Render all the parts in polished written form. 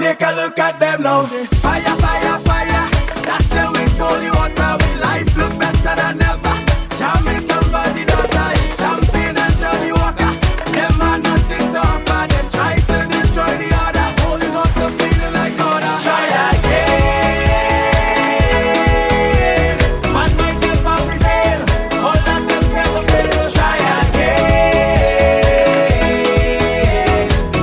take a look at them now. Fire, fire, fire. Dash them with holy water. We life look better than ever. Jamming somebody daughter is champagne and Johnny Walker. Them are nothing to offer. They try to destroy the other. Holding on to feeling like order. Try again. Man might never prevail. All that them never fail. Try again.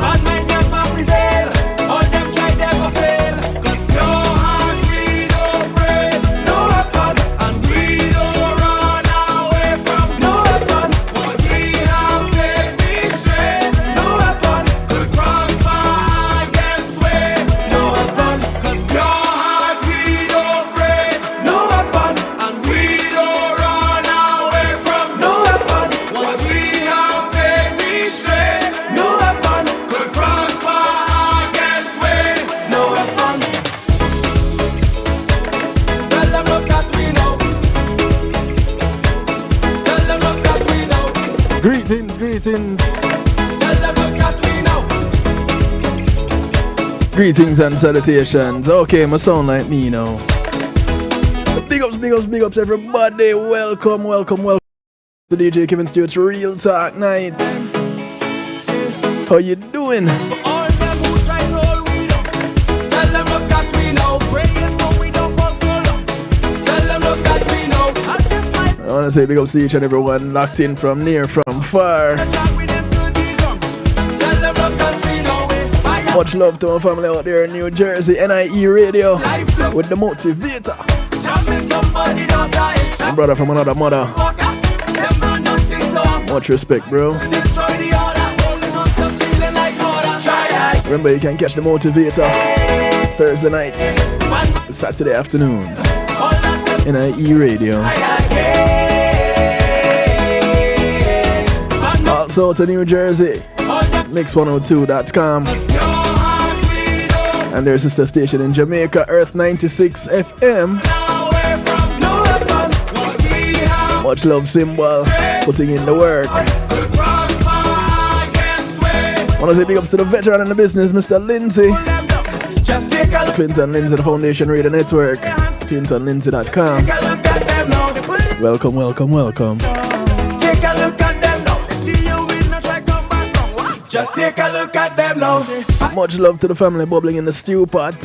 Man might never prevail. All them try never fail. Cause your heart we don't afraid. No weapon. And we don't run away from no weapon. Cause we have faith we straight. No weapon. Could prosper against way. No weapon. Cause your heart we don't afraid. No weapon. And we don't run away from no weapon. Cause we have faith we straight. No weapon. Could prosper against way. No weapon. Tell them look at we now. Tell them look at we now. Greetings, greetings. Tell them look at we now. Greetings and salutations. Okay, my sound like me now. Big ups, big ups, big ups, everybody. Welcome, welcome, welcome to DJ Kevin Stewart's Real Talk Night. How you doing? For all them who try to hold we down. Tell them look at we now. Praying for we don't fall so long. Tell them look at we now. As you smile, I want to say big ups to each and everyone locked in from near, from far. jack with them to the ground. Tell them look at we now. Fire. Much love to my family out there in New Jersey, NIE Radio, Life look. with the motivator. Jamming somebody daughter is My brother from another mother. Walker. Them are nothing to offer. Much respect, bro. Destroy the order. Holding on to feeling like order. Try again. Remember, you can catch the motivator Thursday nights, Man, Saturday afternoons, all that to NIE Radio. try again. Man, Also to New Jersey, all that mix102.com. your heart we don't And their sister station in Jamaica, Earth 96 FM. away from no weapon. Cause we have Much love, Symbol, putting in the work. could prosper against way. Want to say big ups to the veteran in the business, Mr. Lindsay. Them down. Just take a look. Clinton Lindsay, the Foundation Radio Network, ClintonLindsay.com. Take a look at them now. Welcome, welcome, welcome. Take a look at them now. They see you will not try come back wrong. What? Just take a look at them now. Much love to the family bubbling in the stew pot.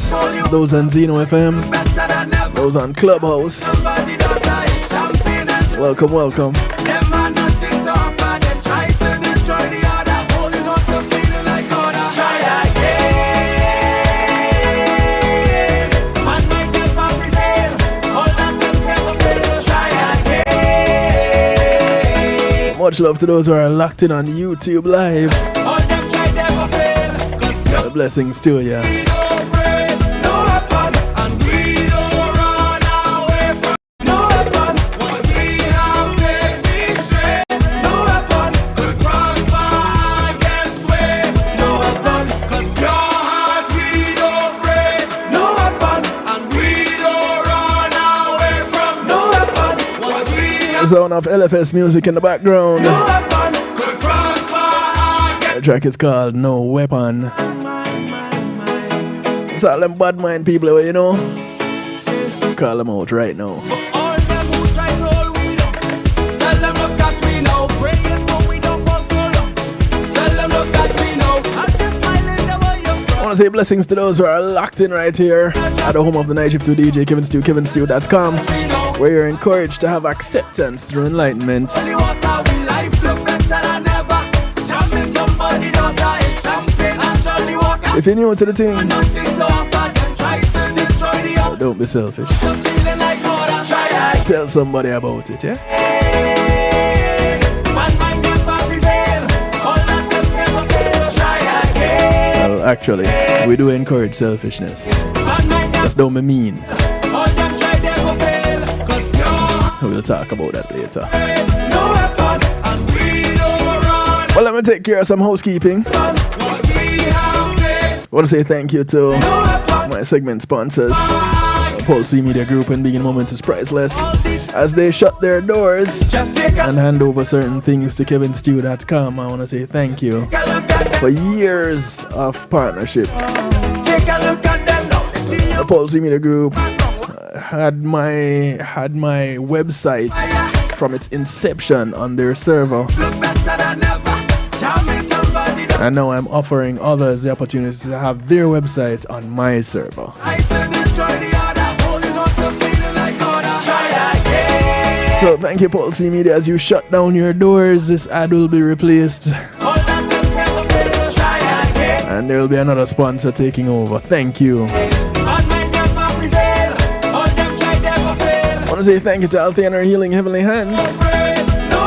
Those on Zeno FM, Better than ever. those on Clubhouse. Somebody daughter is champagne and Welcome, welcome. them are nothing to offer. They try to destroy the order. Holding on to feeling like order. Try again. Man might never prevail. All that them never fail. Try again. Much love to those who are locked in on YouTube Live. All them try never fail. Cause The blessings to you. we don't afraid. No weapon. And we don't run away from no weapon. Cause we have faith we straight. No weapon. Could prosper against way. No weapon. Cause your heart we don't afraid. No weapon. And we don't run away from no weapon. Cause we have Zone of LFS music in the background. no weapon. Could prosper against The track is called No Weapon. It's all them bad mind people, you know. Call them out right now. all them who try to hold we down. Tell them look at we now. Praying for we don't fall so long. Tell them look at we now. As you smiling the way you're I from. want to say blessings to those who are locked in right here at the home of the night shift to DJ Kevin Stew, KevinStew.com, We know. where you're encouraged to have acceptance through enlightenment. Holy water, we life look better than ever. Jamming somebody daughter is champagne and Johnny Walker. If you're new to the thing, Nothing to offer, them try to destroy the order. don't be selfish. To feeling like order. Try again. Tell somebody about it, yeah? Man might never prevail. All that them never fail. Try again. Well, actually, we do encourage selfishness. Man might never. Just don't be mean. All them try never fail. Cause you're We'll talk about that later. no weapon. And we don't run. Well, let me take care of some housekeeping. Cause we have faith. I want to say thank you to No weapon. my segment sponsors, Pulse Media Group and Being Moment is Priceless, as they shut their doors Just take a and hand over certain things to KevinStew.com. I want to say thank you look at them. for years of partnership. Take take a look at them now. They see you. The Pulse Media Group had my website from its inception on their server. Look better than ever. Jamming somebody down. And now I'm offering others the opportunity to have their website on my server. I to destroy the other. Holding on to feeling like order. Try again. So thank you, Pulse Media. As you shut down your doors, this ad will be replaced. Hold on to never fail. Try again. And there will be another sponsor taking over. Thank you. Bad mind never prevail. All them try never fail. I want to say thank you to Althea and her Healing Heavenly Hands. No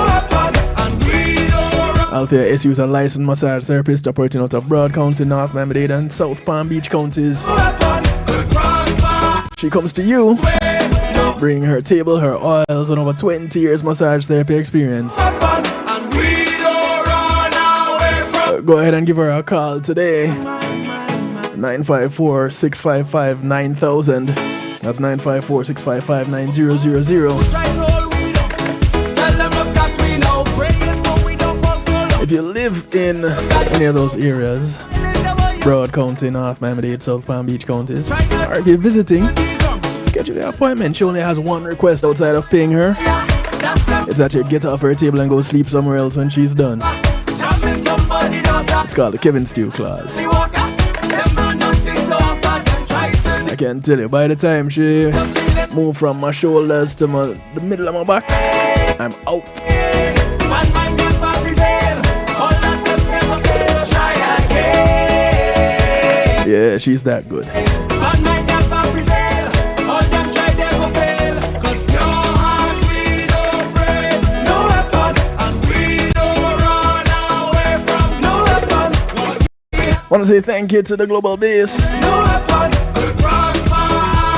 weapon and we don't run. Althea is a licensed massage therapist operating out of Broad County, North Miami-Dade, and South Palm Beach counties. Weapon could prosper. She comes to you, No bringing her table, her oils, and over 20 years massage therapy experience. weapon and we don't run away from. Go ahead and give her a call today. 954-655-9000. That's 954-655-9000. Try to hold we don't. Tell them look at we now. Praying for we don't fall so low. If you live in any of those areas, Broad County, North Miami-Dade, South Palm Beach counties, or if you're visiting, schedule the appointment. She only has one request outside of paying her. That's them. It's that you get off her table and go sleep somewhere else when she's done. Jamming somebody down. It's called the Kevin Stew clause. See walk up. Them man nothing to offer. Them try to I can tell you, by the time she moved from my shoulders to the middle of my back, I'm out. One man never prevail. All attempts never fail. Try again. Yeah, she's that good. One man never prevail. All them try never fail. Cause pure heart we don't break. No weapon and we don't run away from. No weapon. Want to say thank you to the Global Base. No weapon could prosper.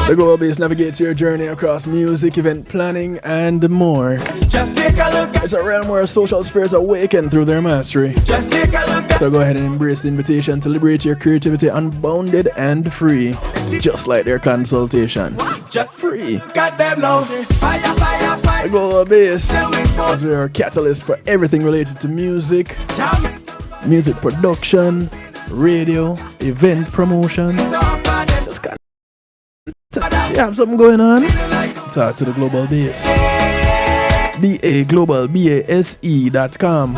The Global Base navigates your journey across music, event planning, and more. Just take a look at. It's a realm where social spirits awaken through their mastery. Just take a look at. So go ahead and embrace the invitation to liberate your creativity unbounded and free. Just like their consultation. Just Free. look at them now. Fire, fire, The fire. Global Base Tell me to is your catalyst for everything related to music, jam. music production, radio, event promotion. Just got you have something going on? Talk to the Global Base. BAGlobalBASE.com.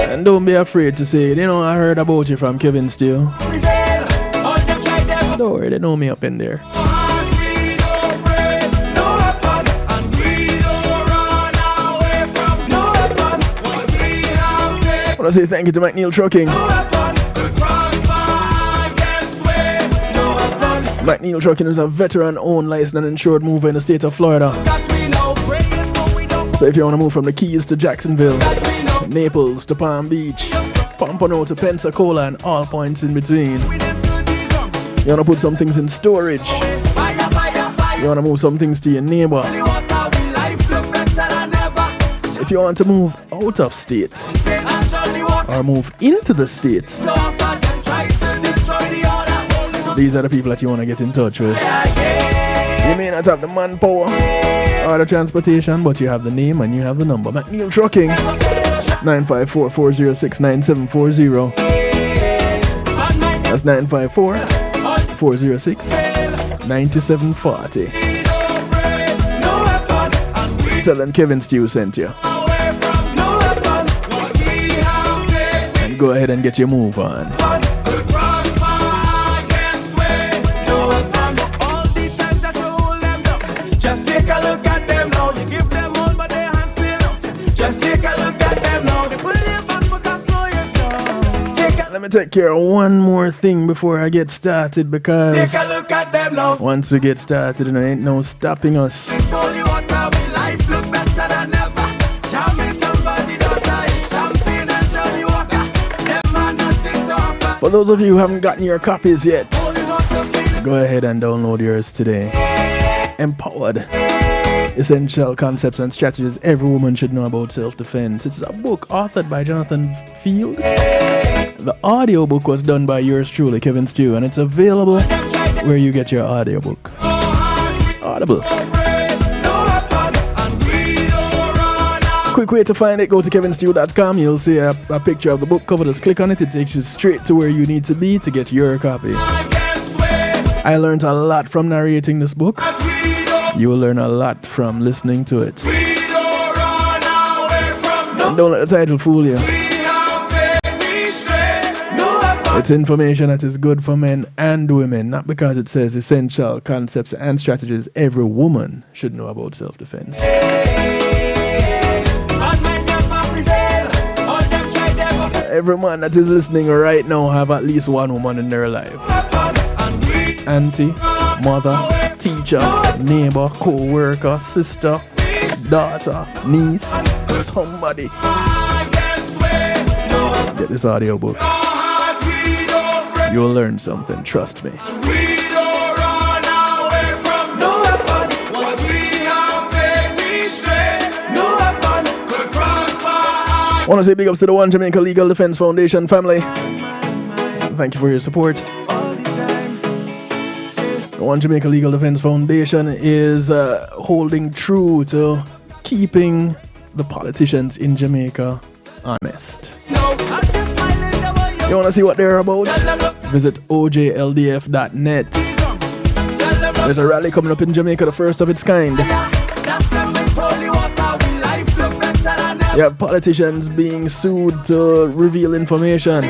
And don't be afraid to say, you know, I heard about you from Kevin Steele. Don't worry, they know me up in there. I want to say thank you to McNeil Trucking. McNeil Trucking is a veteran-owned, licensed and insured mover in the state of Florida. So if you want to move from the Keys to Jacksonville, Naples to Palm Beach, Pompano to Pensacola, and all points in between, you want to put some things in storage, you want to move some things to your neighbor, if you want to move out of state or move into the state, these are the people that you want to get in touch with. You may not have the manpower or the transportation, but you have the name and you have the number. McNeil Trucking, 954-406-9740. That's 954-406-9740. Tell them Kevin Steele sent you. And go ahead and get your move on. Just take a look at them now. You give them all, but their hands still out. Just take a look at them now. They pull you back, but I slow you down. Let me take care of one more thing before I get started, because Take a look at them now. once we get started, there ain't no stopping us. It's only what I mean. Life look better than ever. Jamming somebody daughter is champagne and Johnny Walker. Them are nothing to offer. For those of you who haven't gotten your copies yet, Holding on to feeling. go ahead and download yours today. Empowered. Essential concepts and strategies every woman should know about self-defense. It's a book authored by Jonathan Field. The audiobook was done by yours truly, Kevin Steele, and it's available where you get your audiobook. Audible. Quick way to find it, go to kevinstew.com. You'll see a picture of the book cover. Just click on it. It takes you straight to where you need to be to get your copy. I learned a lot from narrating this book. You will learn a lot from listening to it. And don't let the title fool you. It's information that is good for men and women, not because it says essential concepts and strategies every woman should know about self-defense. Every man that is listening right now have at least one woman in their life. Auntie, mother, teacher, neighbor, co-worker, sister, daughter, niece, somebody. Get this audio book. You'll learn something, trust me. I want to say big ups to the One Jamaica Legal Defense Foundation family. Thank you for your support. The One Jamaica Legal Defense Foundation is holding true to keeping the politicians in Jamaica honest. You want to see what they're about? Visit ojldf.net. There's a rally coming up in Jamaica, the first of its kind. You have politicians being sued to reveal information,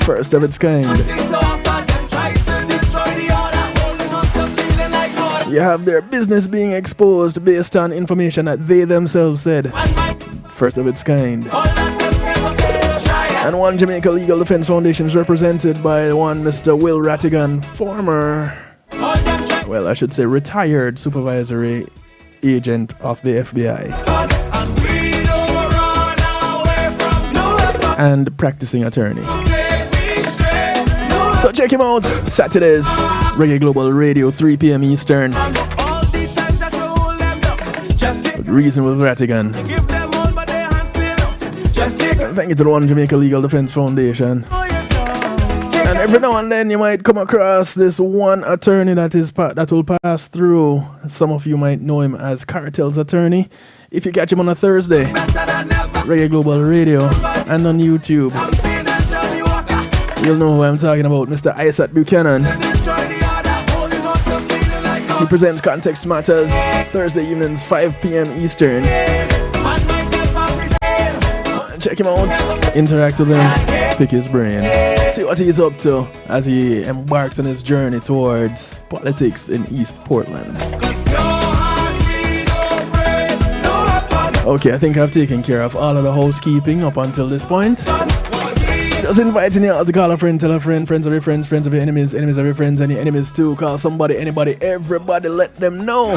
first of its kind. You have their business being exposed based on information that they themselves said, first of its kind. And One Jamaica Legal Defense Foundation is represented by one Mr. Will Rattigan, former, well, I should say retired supervisory agent of the FBI and practicing attorney. So check him out, Saturdays, Reggae Global Radio, 3 p.m. Eastern. Reason with Rattigan. Thank you to the One Jamaica Legal Defense Foundation. And every now and then you might come across this one attorney that will pass through. Some of you might know him as Cartel's attorney. If you catch him on a Thursday, Reggae Global Radio, and on YouTube, you'll know who I'm talking about, Mr. Isaac Buchanan. He presents Context Matters Thursday evenings, 5 p.m. Eastern. Check him out, interact with him, pick his brain, see what he's up to as he embarks on his journey towards politics in East Portland. Okay, I think I've taken care of all of the housekeeping up until this point. Just inviting you all to call a friend, tell a friend, friends of your friends, friends of your enemies, enemies of your friends, and your enemies too. Call somebody, anybody, everybody, let them know.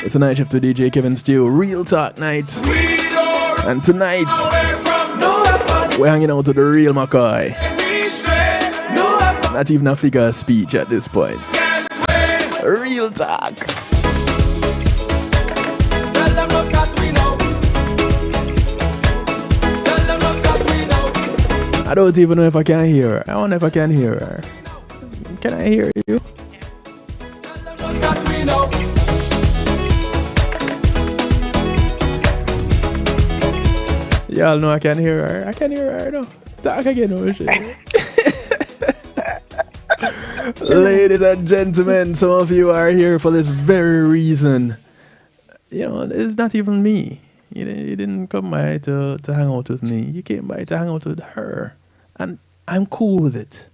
It's a night shift with DJ Kevin Stew, Real Talk Night. And tonight, we're hanging out with the real McKoy. Not even a figure of speech at this point. Real talk. I don't even know if I can hear her. I wonder if I can hear her. Can I hear you? Y'all know I can hear her. I can hear her though. Talk again, no shit. Ladies and gentlemen, some of you are here for this very reason. You know, it's not even me. You didn't come by to hang out with me. You came by to hang out with her. And I'm cool with it.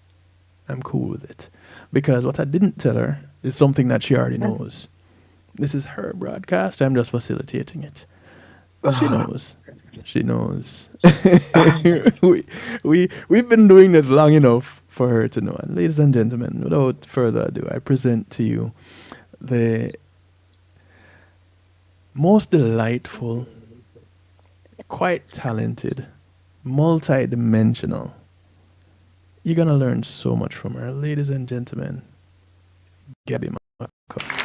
I'm cool with it. Because what I didn't tell her is something that she already knows. This is her broadcast. I'm just facilitating it. But she knows. She knows. We've been doing this long enough for her to know. And ladies and gentlemen, without further ado, I present to you the most delightful, quite talented, multi-dimensional. You're going to learn so much from her. Ladies and gentlemen, Gabi McKoy.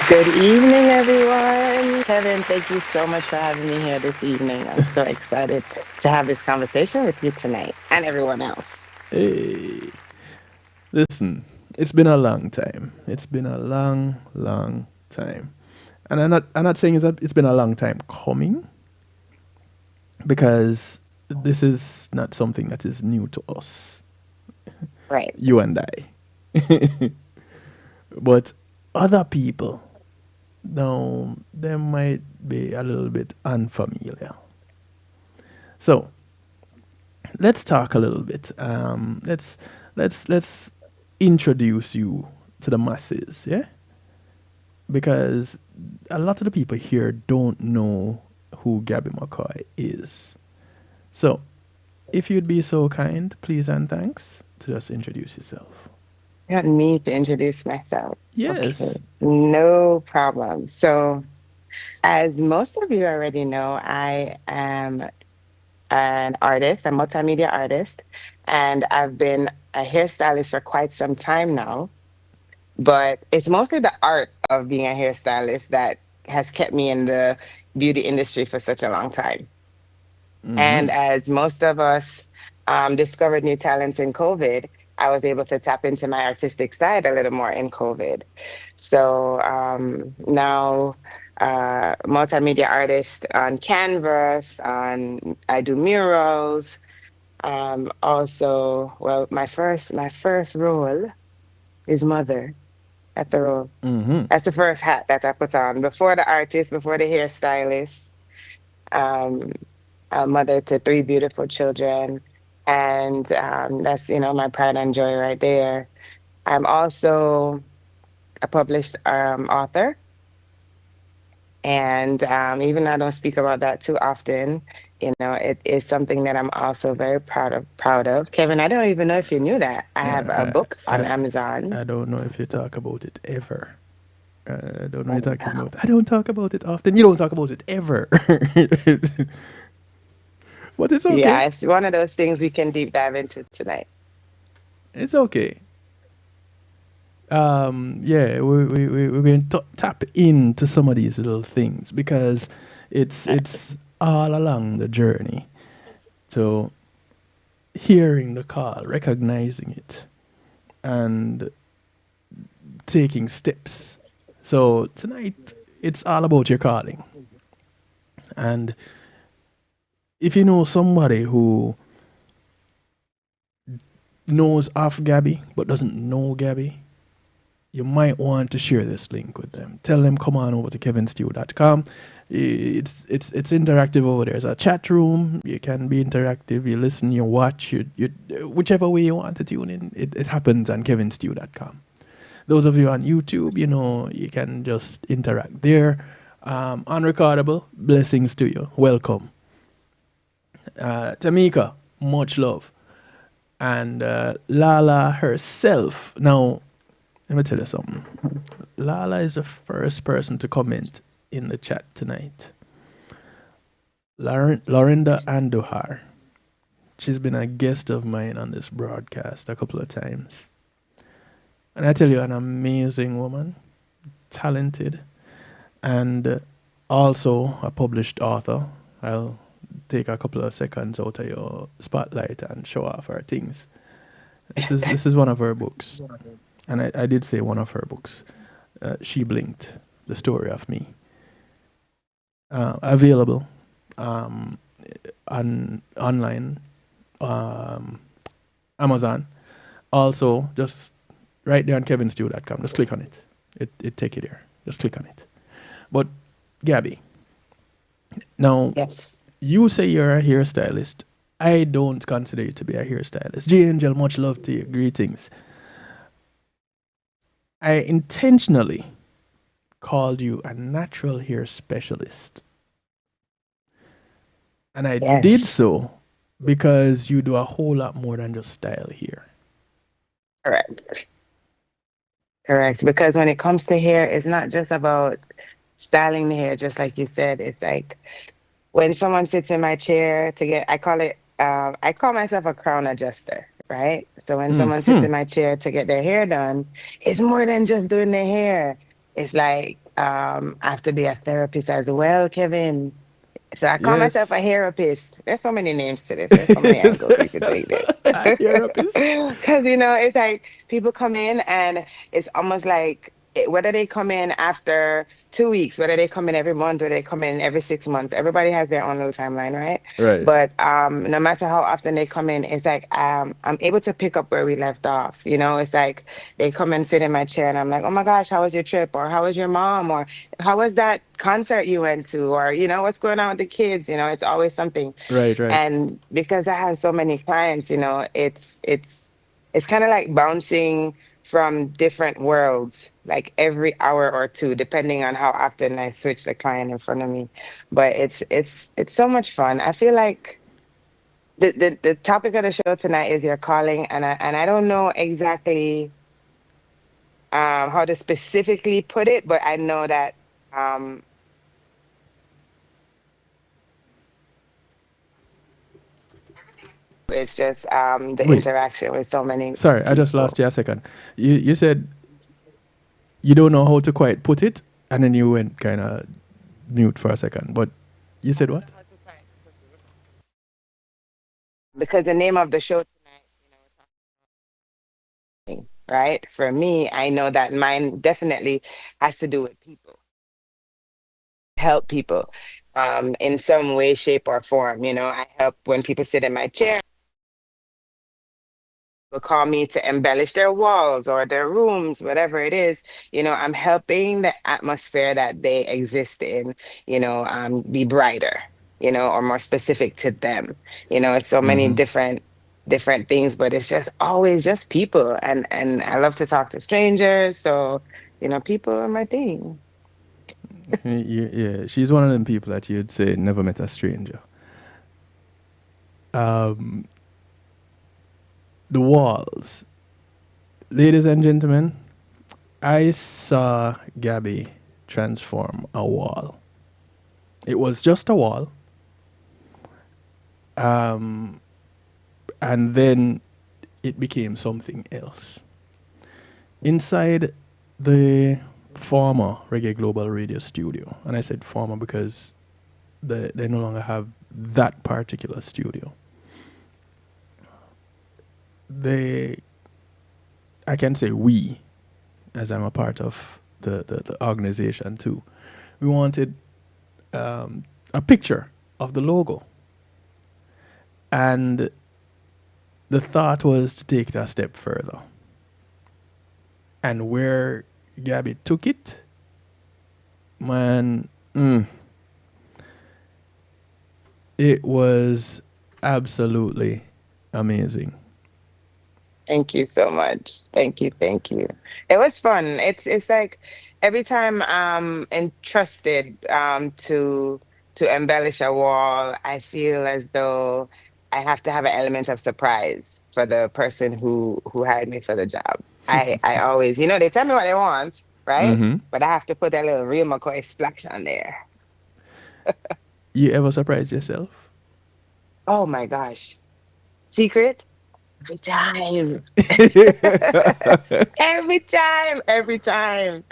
Good evening, everyone. Kevin, thank you so much for having me here this evening. I'm so excited to have this conversation with you tonight and everyone else. Hey, listen, it's been a long time. It's been a long, long time. And I'm not saying it's been a long time coming, because this is not something that is new to us, Right. you and I. But other people, now, they might be a little bit unfamiliar. So let's talk a little bit. Let's introduce you to the masses, yeah? Because a lot of the people here don't know who Gabi McKoy is. So, if you'd be so kind, please and thanks, to just introduce yourself. You want me to introduce myself? Okay, Yes. no problem. So, as most of you already know, I am an artist, a multimedia artist, and I've been a hairstylist for quite some time now. But it's mostly the art of being a hairstylist that has kept me in the beauty industry for such a long time. And as most of us discovered new talents in COVID, I was able to tap into my artistic side a little more in COVID. So now, multimedia artist on Canvas, on I do murals. Also, well, my first role is mother. That's a role. That's the first hat that I put on before the artist, before the hairstylist. Um, a mother to three beautiful children. And that's, my pride and joy right there. I'm also a published author. And even though I don't speak about that too often, it is something that I'm also very proud of. Kevin, I don't even know if you knew that. I have a book I, on I, Amazon. I don't know if you talk about it ever. I don't know what you're So, talking about. I don't talk about it often. You don't talk about it ever. But it's okay. yeah, it's one of those things we can deep dive into tonight. It's okay. Yeah, we're going to tap into some of these little things, because it's all along the journey to hearing the call, recognizing it, and taking steps. So tonight, it's all about your calling. And if you know somebody who knows of Gabby but doesn't know Gabby, you might want to share this link with them. Tell them come on over to kevinstew.com. It's interactive over there. There's a chat room. You can be interactive. You listen, you watch, you whichever way you want to tune in. It happens on kevinstew.com. Those of you on YouTube, you can just interact there. Unrecordable, blessings to you. Welcome. Tamika, much love. And Lala herself. Now, let me tell you something. Lala is the first person to comment in the chat tonight. Lorinda Andujar. She's been a guest of mine on this broadcast a couple of times. And I tell you, an amazing woman, talented, and also a published author. I'll take a couple of seconds out of your spotlight and show off her things. This is one of her books. And I did say one of her books. She Blinked, The Story of Me. Available online, Amazon. Also, just right there on kevinstew.com. Just click on it. It take you there. Just click on it. But, Gabby, now, Yes. you say you're a hairstylist. I don't consider you to be a hairstylist. J Angel, much love to you. Greetings. I intentionally called you a natural hair specialist. And I did Yes. so because you do a whole lot more than just style hair. Correct. Correct. Because when it comes to hair, it's not just about styling the hair, just like you said. It's like when someone sits in my chair to get, I call myself a crown adjuster, right? So when someone sits in my chair to get their hair done, it's more than just doing their hair. It's like, I have to be a therapist as well, Kevin. So I call myself a Yes. therapist. There's so many names to this. There's so many angles we could take this. A therapist. Because, it's like people come in and it's almost like whether they come in after 2 weeks, whether they come in every month, or they come in every 6 months, everybody has their own little timeline, right? Right. But no matter how often they come in, it's like I'm able to pick up where we left off. It's like they come and sit in my chair, and I'm like, oh my gosh, how was your trip? Or how was your mom? Or how was that concert you went to? Or what's going on with the kids? It's always something. Right, right. And because I have so many clients, it's kind of like bouncing from different worlds, like every hour or two, depending on how often I switch the client in front of me. But it's so much fun. I feel like the topic of the show tonight is your calling, and I don't know exactly how to specifically put it, but I know that um, it's just the Wait, interaction with so many sorry, I just lost people. you a second. You said you don't know how to quite put it, and then you went kind of mute for a second. But you I said don't what? know how to quite put it because the name of the show tonight, right? For me, I know that mine definitely has to do with people, help people in some way, shape, or form. I help when people sit in my chair, will call me to embellish their walls or their rooms, whatever it is. I'm helping the atmosphere that they exist in, be brighter, or more specific to them. It's so many Mm-hmm. different things, but it's just always just people. And I love to talk to strangers. So, people are my thing. Yeah, yeah, she's one of them people that you'd say never met a stranger. Um, the walls, ladies and gentlemen. I saw Gabby transform a wall. It was just a wall, um, and then it became something else. Inside the former Reggae Global Radio studio, and I said former because they no longer have that particular studio. They, I can say we, as I'm a part of the organization too, we wanted a picture of the logo. And the thought was to take it a step further. And where Gabby took it, man, it was absolutely amazing. Thank you so much. Thank you, thank you. It was fun. It's like every time I'm entrusted to embellish a wall, I feel as though I have to have an element of surprise for the person who hired me for the job. I always, they tell me what they want, right? Mm-hmm. But I have to put that little real McCoy splash on there. You ever surprise yourself? Oh my gosh. Secret? Every time. Every time, every time.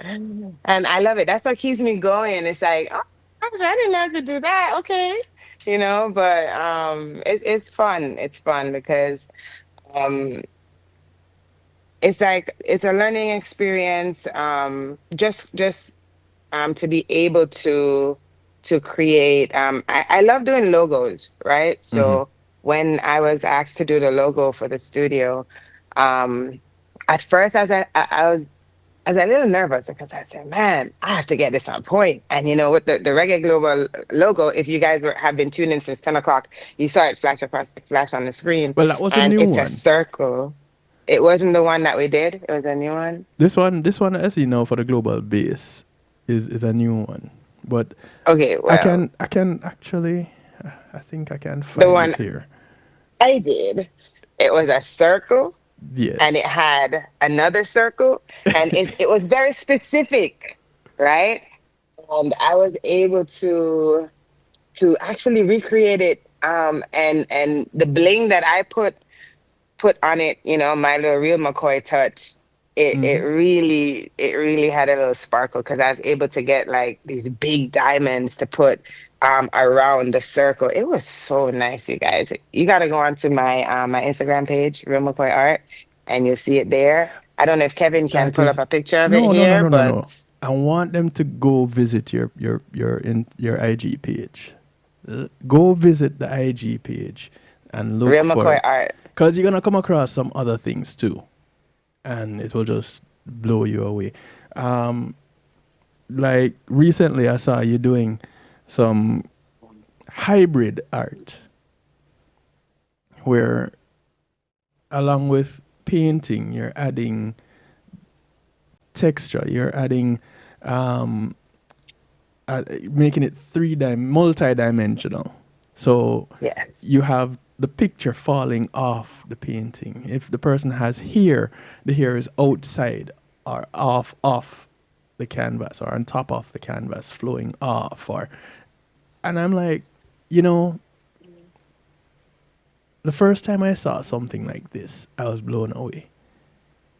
And I love it. That's what keeps me going. It's like, oh gosh, I didn't know I could do that. Okay. But it's fun. It's fun because um it's like it's a learning experience. Just to be able to create I love doing logos, right? Mm-hmm. So when I was asked to do the logo for the studio, um at first I was a little nervous because I said, man, I have to get this on point. And with the Reggae Global logo, if you guys have been tuned in since 10 o'clock, you saw it flash on the screen, Well, that was a and new it's a one. circle. It wasn't the one that we did. It was a new one. This one I see now for the global base is a new one. But Okay, I well, can I can actually I think I can the find one it here. I did, it was a circle, and it Yes. had another circle, and it was very specific, right? And I was able to actually recreate it, and the bling that I put on it, my little real McCoy touch. Mm-hmm. It really had a little sparkle because I was able to get like these big diamonds to put around the circle. It was so nice, you guys. You got to go onto my Instagram page, Real McCoy Art, and you'll see it there. I don't know if Kevin can That pull up is a picture of it no, no, no, here, no, no, no. but I want them to go visit your IG page. Go visit the IG page and look real for McCoy it, art. because you're gonna come across some other things too, and it will just blow you away. Um, like recently, I saw you doing some hybrid art where, along with painting, you're adding texture, you're adding um, making it multi-dimensional. So Yes. you have the picture falling off the painting. If the person has hair, the hair is outside or off the canvas, or on top of the canvas, flowing off. Or, and I'm like, you know, the first time I saw something like this, I was blown away.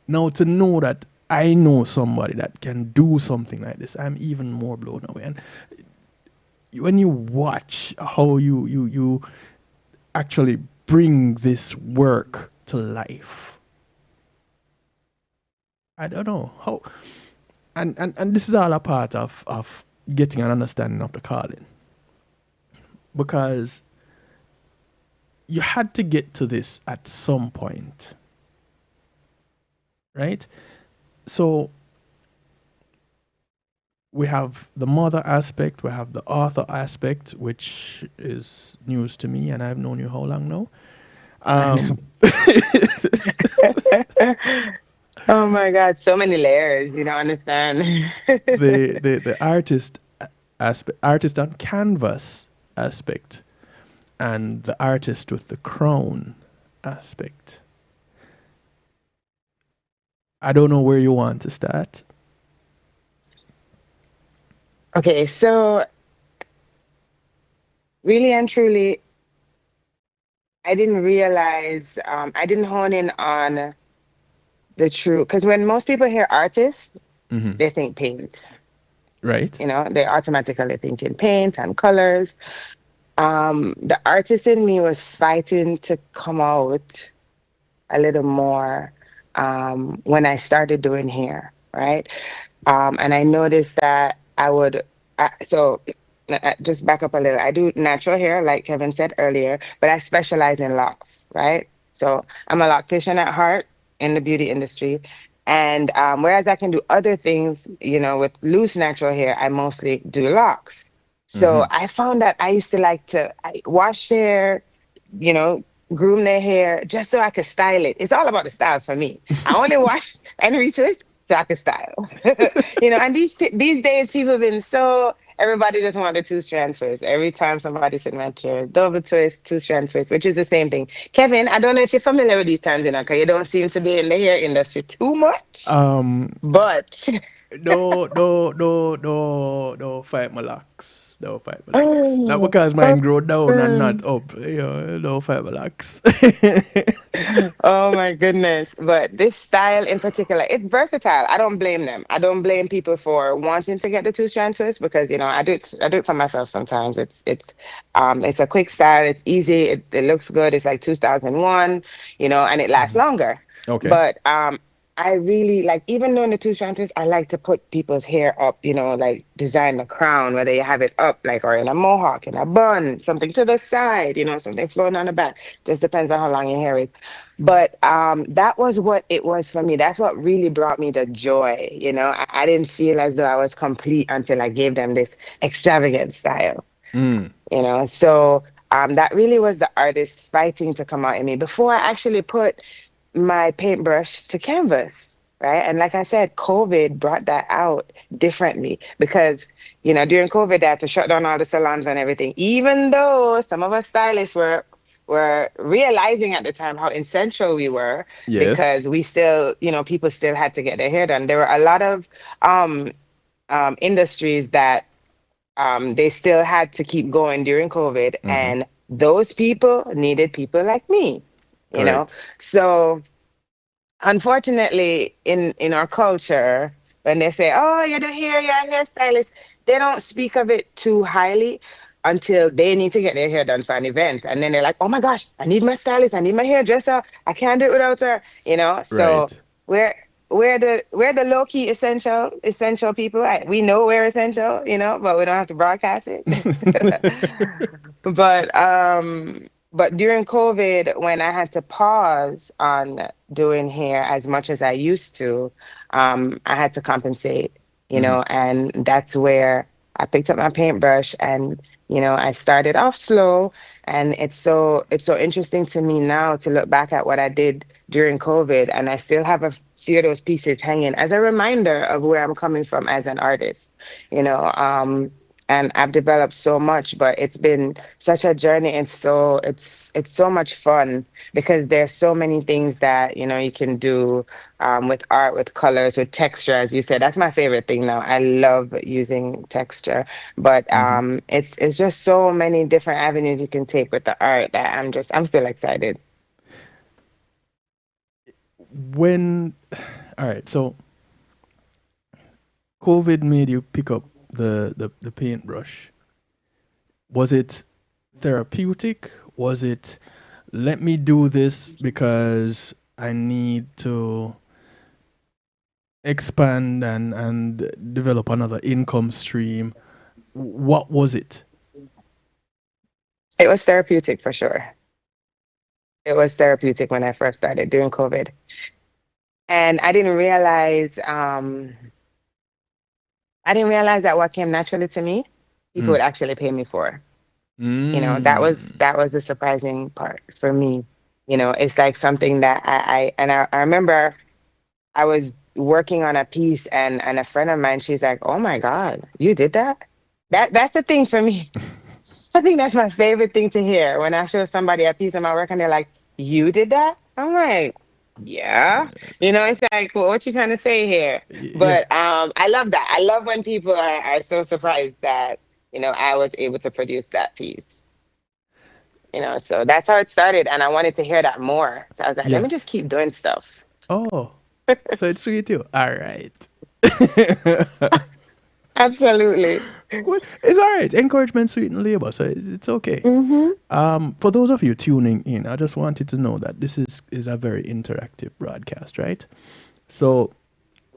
Now to know that I know somebody that can do something like this, I'm even more blown away. And when you watch how you actually bring this work to life, I don't know how, and this is all a part of getting an understanding of the calling, because you had to get to this at some point, right? So we have the mother aspect, we have the author aspect, which is news to me, and I've known you how long now? I know. Um, Oh my God, so many layers. You don't understand. the artist aspect, artist on canvas aspect, and the artist with the crown aspect. I don't know where you want to start. Okay, so really and truly, I didn't realize, I didn't hone in on the true, because when most people hear artists, Hmm. they think paint. Right? They automatically think in paint and colors. The artist in me was fighting to come out a little more when I started doing hair, right? And I noticed that I would, just back up a little. I do natural hair, like Kevin said earlier, but I specialize in locks, right? So I'm a loctician at heart in the beauty industry. And whereas I can do other things, with loose natural hair, I mostly do locks. Hmm. So I found that I used to like to wash hair, you know, groom their hair just so I could style it. It's all about the styles for me. I only wash and retwist so I could style. And these days people have been so everybody just want the two-strand twist. Every time somebody sit in my chair, double twist, two-strand twist, which is the same thing. Kevin, I don't know if you're familiar with these terms, because you don't seem to be in the hair industry too much. Um, But no, no, no, no, no, fight my locks. No, fight my locks. Not because mine grow down and not up. No, fight my locks. oh my goodness. But this style in particular, it's versatile. I don't blame them. I don't blame people for wanting to get the two-strand twist because, I do it for myself sometimes. It's a quick style, it's easy, it looks good, it's like 2001, and it lasts longer. Okay. But I really like, even though in the two-strand twist, I like to put people's hair up, like design the crown, whether you have it up, like, or in a mohawk, in a bun, something to the side, something flowing on the back. Just depends on how long your hair is. But that was what it was for me. That's what really brought me the joy. I didn't feel as though I was complete until I gave them this extravagant style. So that really was the artist fighting to come out in me before I actually put my paintbrush to canvas. Right. And like I said, COVID brought that out differently because, during COVID, they had to shut down all the salons and everything, even though some of us stylists were realizing at the time how essential we were Yes. because we still, people still had to get their hair done. There were a lot of um, industries that they still had to keep going during COVID, Mm-hmm. and those people needed people like me, you know. Right. So unfortunately, in our culture, when they say, "Oh, you're a hairstylist," they don't speak of it too highly until they need to get their hair done for an event, and then they're like, "Oh my gosh, I need my stylist, I need my hairdresser, I can't do it without her," So Right. we're we're the low key essential people. We know we're essential, but we don't have to broadcast it. But but during COVID, when I had to pause on doing hair as much as I used to, I had to compensate, Mm-hmm. and that's where I picked up my paintbrush and I started off slow, and it's so interesting to me now to look back at what I did during COVID, and I still have a few of those pieces hanging as a reminder of where I'm coming from as an artist, you know. And I've developed so much, but it's been such a journey, and it's so much fun because there's so many things that you can do with art, with colors, with texture, as you said. That's my favorite thing now. I love using texture, but Mm-hmm. it's just so many different avenues you can take with the art that I'm still excited. When, all right, so COVID made you pick up the paintbrush. Was it therapeutic? Was it let me do this because I need to expand and develop another income stream? What was it? It was therapeutic for sure. It was therapeutic when I first started during COVID. And I didn't realize that what came naturally to me, people Mm. would actually pay me for. That was Mm. that was the surprising part for me. It's like something that I remember I was working on a piece, and a friend of mine, she's like, "Oh my God, you did that?" That's the thing for me. I think that's my favorite thing to hear when I show somebody a piece of my work and they're like, "You did that?" I'm like, "Yeah." It's like, well, what you trying to say here? Yeah. But I love that. I love when people are so surprised that I was able to produce that piece. So that's how it started, and I wanted to hear that more. So I was like, let Yeah. me just keep doing stuff. Oh, so it's sweet too. All right. Absolutely. Well, it's all right. Encouragement sweeten labor, so it's okay. Hmm. For those of you tuning in, I just wanted to know that this is a very interactive broadcast, right? So,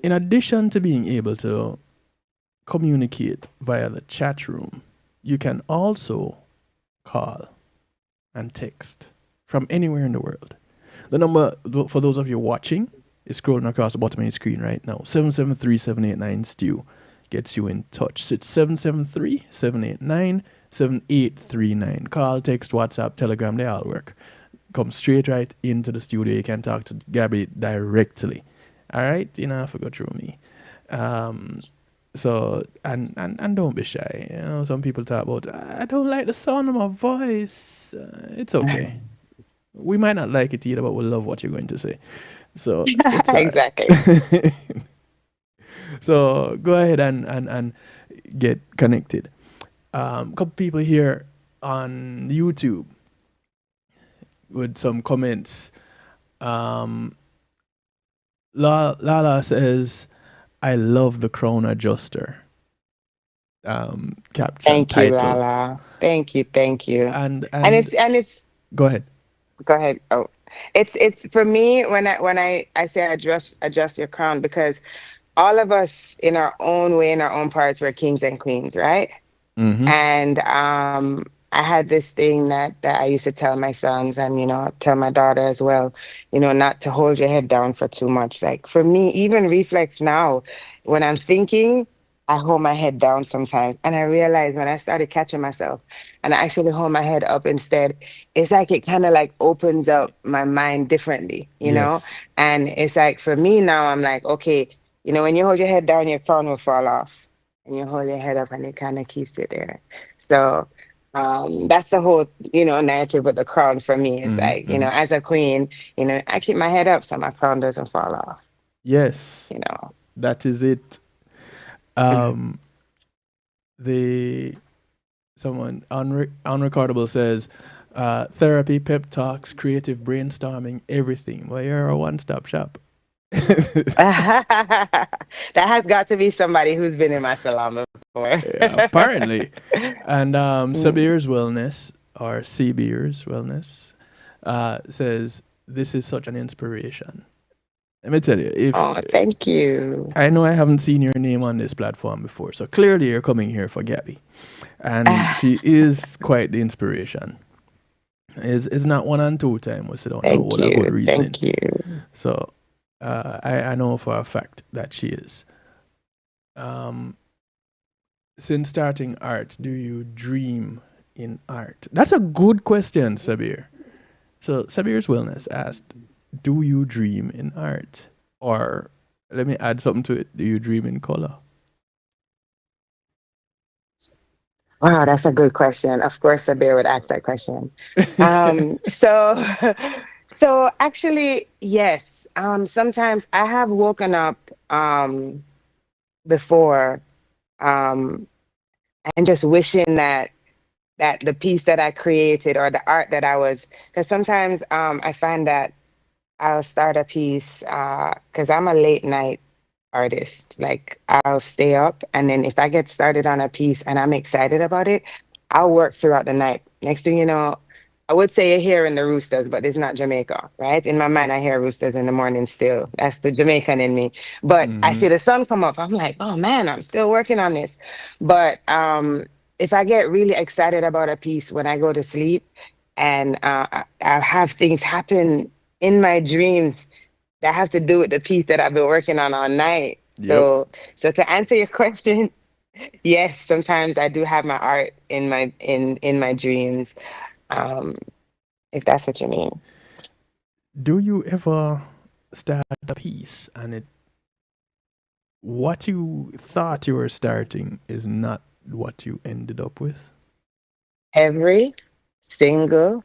in addition to being able to communicate via the chat room, you can also call and text from anywhere in the world. The number for those of you watching is scrolling across the bottom of your screen right now. 773-789 stew gets you in touch. So it's 773-789-7839. Call, text, WhatsApp, Telegram, they all work. Come straight right into the studio. You can talk to Gabby directly. All right? You know, have to go through me. Um, so and don't be shy. Some people talk about I don't like the sound of my voice. It's okay. We might not like it either, but we love what you're going to say. So it's all Exactly. right. So go ahead and get connected. Couple people here on YouTube with some comments. Um, Lala says, "I love the crown adjuster." Caption Thank you, title Lala. Thank you, thank you. and And and it's go ahead. go ahead. Oh, it's for me when I say adjust your crown, because all of us in our own way, in our own parts, we're kings and queens, right? Mm-hmm. And I had this thing that I used to tell my sons, and tell my daughter as well, not to hold your head down for too much. Like for me, even reflex now, when I'm thinking, I hold my head down sometimes, and I realize when I started catching myself, and I actually hold my head up instead, it's like it kind of like opens up my mind differently, Yes. and it's like for me now, I'm like, okay, when you hold your head down, your crown will fall off, and you hold your head up, and it kind of keeps it there. So that's the whole, narrative with the crown for me. It's Mm-hmm. like, Mm-hmm. as a queen, I keep my head up so my crown doesn't fall off, Yes, you know. that is it. Um, the someone unrecordable says, therapy, pep talks, creative brainstorming, everything. Well, you're a one-stop shop. That has got to be somebody who's been in my salon before. Yeah, apparently. And Mm. Sabir's Wellness, or Sabir's Wellness, says, this is such an inspiration. Let me tell you, if Oh, thank you. I know I haven't seen your name on this platform before, so clearly you're coming here for Gabby, and Ah, she is quite the inspiration. It's not one and two time we sit down now. thank All a good you. reasoning. Thank you. So I know for a fact that she is. Um, since starting art, do you dream in art? That's a good question, Sabir. So Sabir's Wellness asked, "Do you dream in art?" Or let me add something to it. Do you dream in color? Wow, that's a good question. Of course, a bear would ask that question. So, so actually, yes. Sometimes I have woken up before um, and just wishing that the piece that I created or the art that I was, because sometimes I find that I'll start a piece because I'm a late night artist. Like I'll stay up and then if I get started on a piece and I'm excited about it, I'll work throughout the night. Next thing you know, I would say you're hearing the roosters, but it's not Jamaica, right? In my mind, I hear roosters in the morning still. That's the Jamaican in me. But I Mm-hmm. see the sun come up. I'm like, oh man, I'm still working on this. But if I get really excited about a piece when I go to sleep and I have things happen in my dreams that have to do with the piece that I've been working on all night. Yep. So to answer your question, yes, sometimes I do have my art in my dreams, um, if that's what you mean. Do you ever start a piece and it what you thought you were starting is not what you ended up with? Every single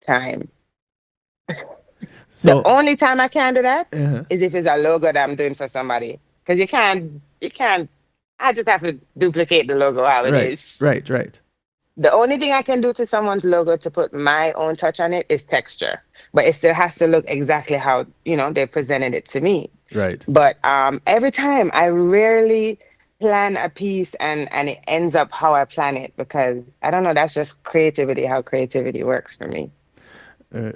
time. The So, only time I can do that uh is if it's a logo that I'm doing for somebody. Because you can't, I just have to duplicate the logo how it right, is. right, right, The only thing I can do to someone's logo to put my own touch on it is texture, but it still has to look exactly how they presented it to me. right. But every time, I rarely plan a piece and it ends up how I plan it because I don't know. That's just creativity. How creativity works for me.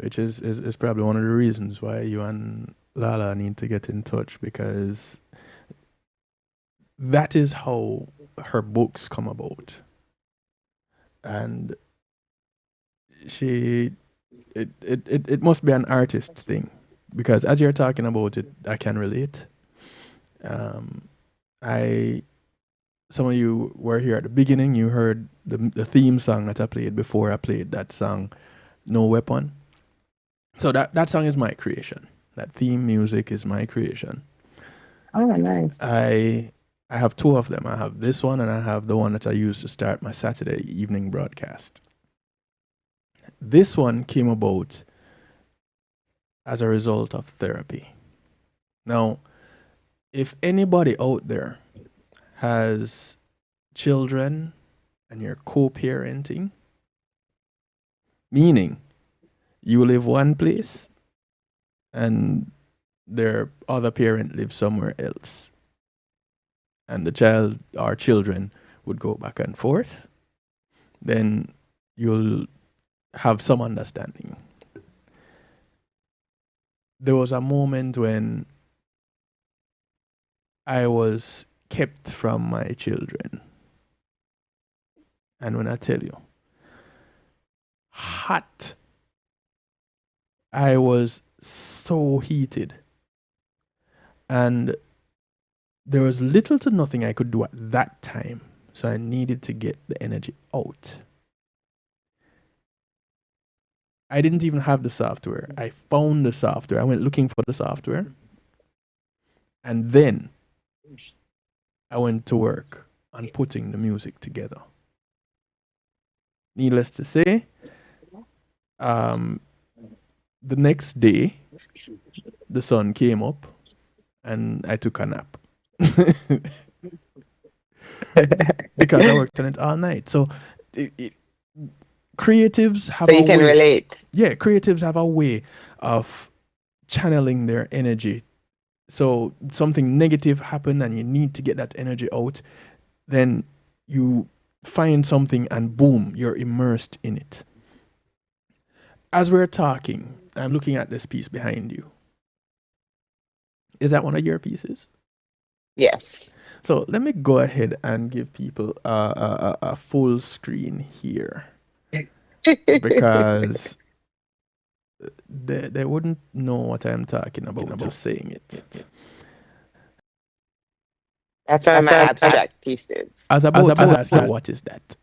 Which is probably one of the reasons why you and Lala need to get in touch because that is how her books come about. And she, it must be an artist thing because as you're talking about it, I can relate. Um, I some of you were here at the beginning. You heard the theme song that I played before I played that song, "No Weapon." So that song is my creation. That theme music is my creation. Oh, nice. I I have two of them. I have this one and I have the one that I use to start my Saturday evening broadcast. This one came about as a result of therapy. Now, if anybody out there has children and you're co-parenting, meaning you live one place and their other parent lives somewhere else, and the child or children would go back and forth, then you'll have some understanding. There was a moment when I was kept from my children. And when I tell you, hot, I was so heated. And there was little to nothing I could do at that time. So I needed to get the energy out. I didn't even have the software. I found the software. I went looking for the software. And then I went to work on putting the music together. Needless to say, um, the next day, the sun came up and I took a nap because I worked on it all night. So, it, creatives So have a you can way, relate. yeah, creatives have a way of channeling their energy. So, something negative happened and you need to get that energy out, then you find something and boom, you're immersed in it. As we're talking, I'm looking at this piece behind you. Is that one of your pieces? Yes. So let me go ahead and give people a full screen here because they wouldn't know what I'm talking about just saying it. That's one of my abstract pieces. As about to ask you, what is that?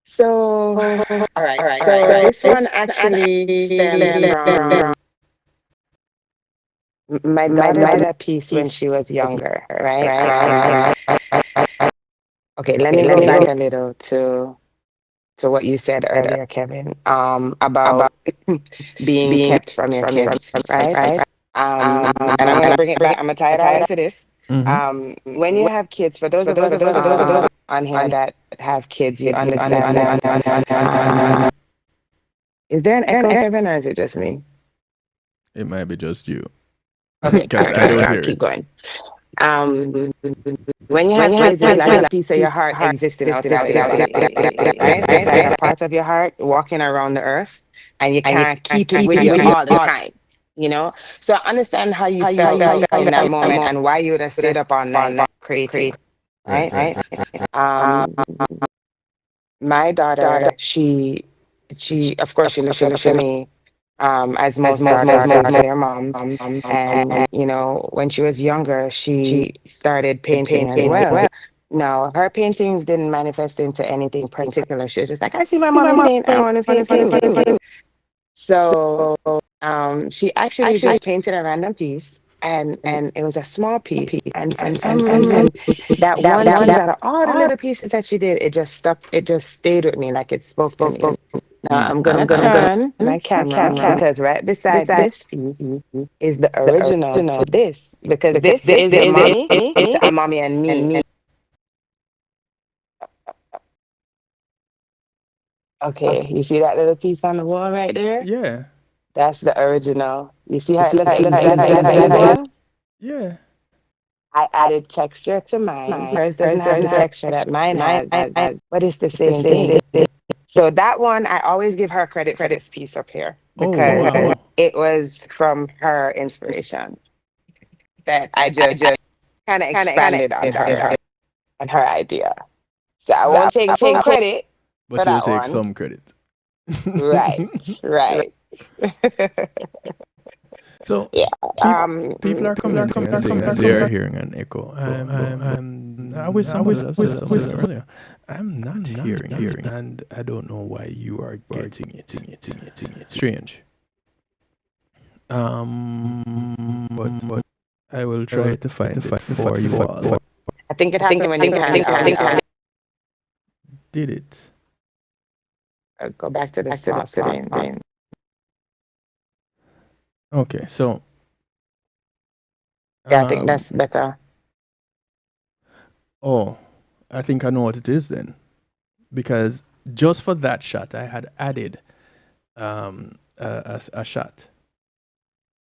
So, all right. So this one actually stems from my daughter did a piece when she was younger, right? Okay, let me go back a little to what you said earlier, Kevin, about being kept from your kids, right? And I'm gonna bring it back. I'm gonna tie it all into this. Mm-hmm. When you have kids, for those of us on here that have kids, you understand that. Is there an echo, Kevin, or is it just me? It might be just you. Okay, all right, all right, I'll keep going. When you have kids, it's like a piece of your heart existing outside of your body, right? It's like a part of your heart walking around the earth, and you can't keep it with you all the time, you know? So I understand how you felt in that moment and why you would have stayed up all night creating, Right. right? Um, my daughter, she, of course, she looked up to me, as most daughters look to their moms. And, you know, when she was younger, she started painting as well. Now, her paintings didn't manifest into anything particular. She was just like, I see my mommy paint, I want to paint too. So she actually just painted a random piece. And it was a small piece. And for some reason, that one piece out of all the little pieces that she did, it just stuck, it just stayed with me, like it spoke to me. Now I'm gonna turn my camera because right beside this piece is the original to this, because this is a mommy and me. Okay, you see that little piece on the wall right there? Yeah. That's the original. You see how it looks exactly the same? Yeah. I added texture to mine. Hers doesn't have the texture that mine has, but it's the same thing. So that one, I always give her credit for this piece up here Oh because wow. it was from her inspiration that I just kind of expanded on her idea. So I won't take full credit But for you'll that take one. some credit. Right, right. So Yeah. people are commenting and saying that they are hearing an echo. I wish someone would have said something earlier. I'm not hearing it, and I don't know why you are getting it. Strange. But I will try to find it for you all. I think it happened when you can Did it? go back to the small screen. Okay, so Yeah, I think that's better. oh, I think I know what it is then, because just for that shot, I had added a shot,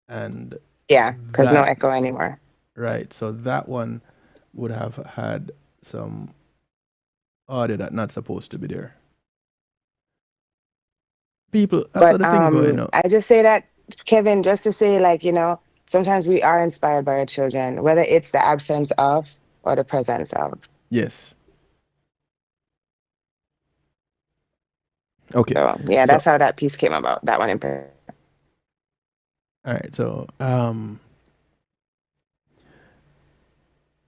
and Yeah, because no echo anymore. right, so that one would have had some audio that not supposed to be there. People, I saw But the thing going up. I just say that, Kevin, just to say, like, you know, sometimes we are inspired by our children, whether it's the absence of or the presence of. Yes. Okay. So yeah, that's how that piece came about. That one in particular. All right. So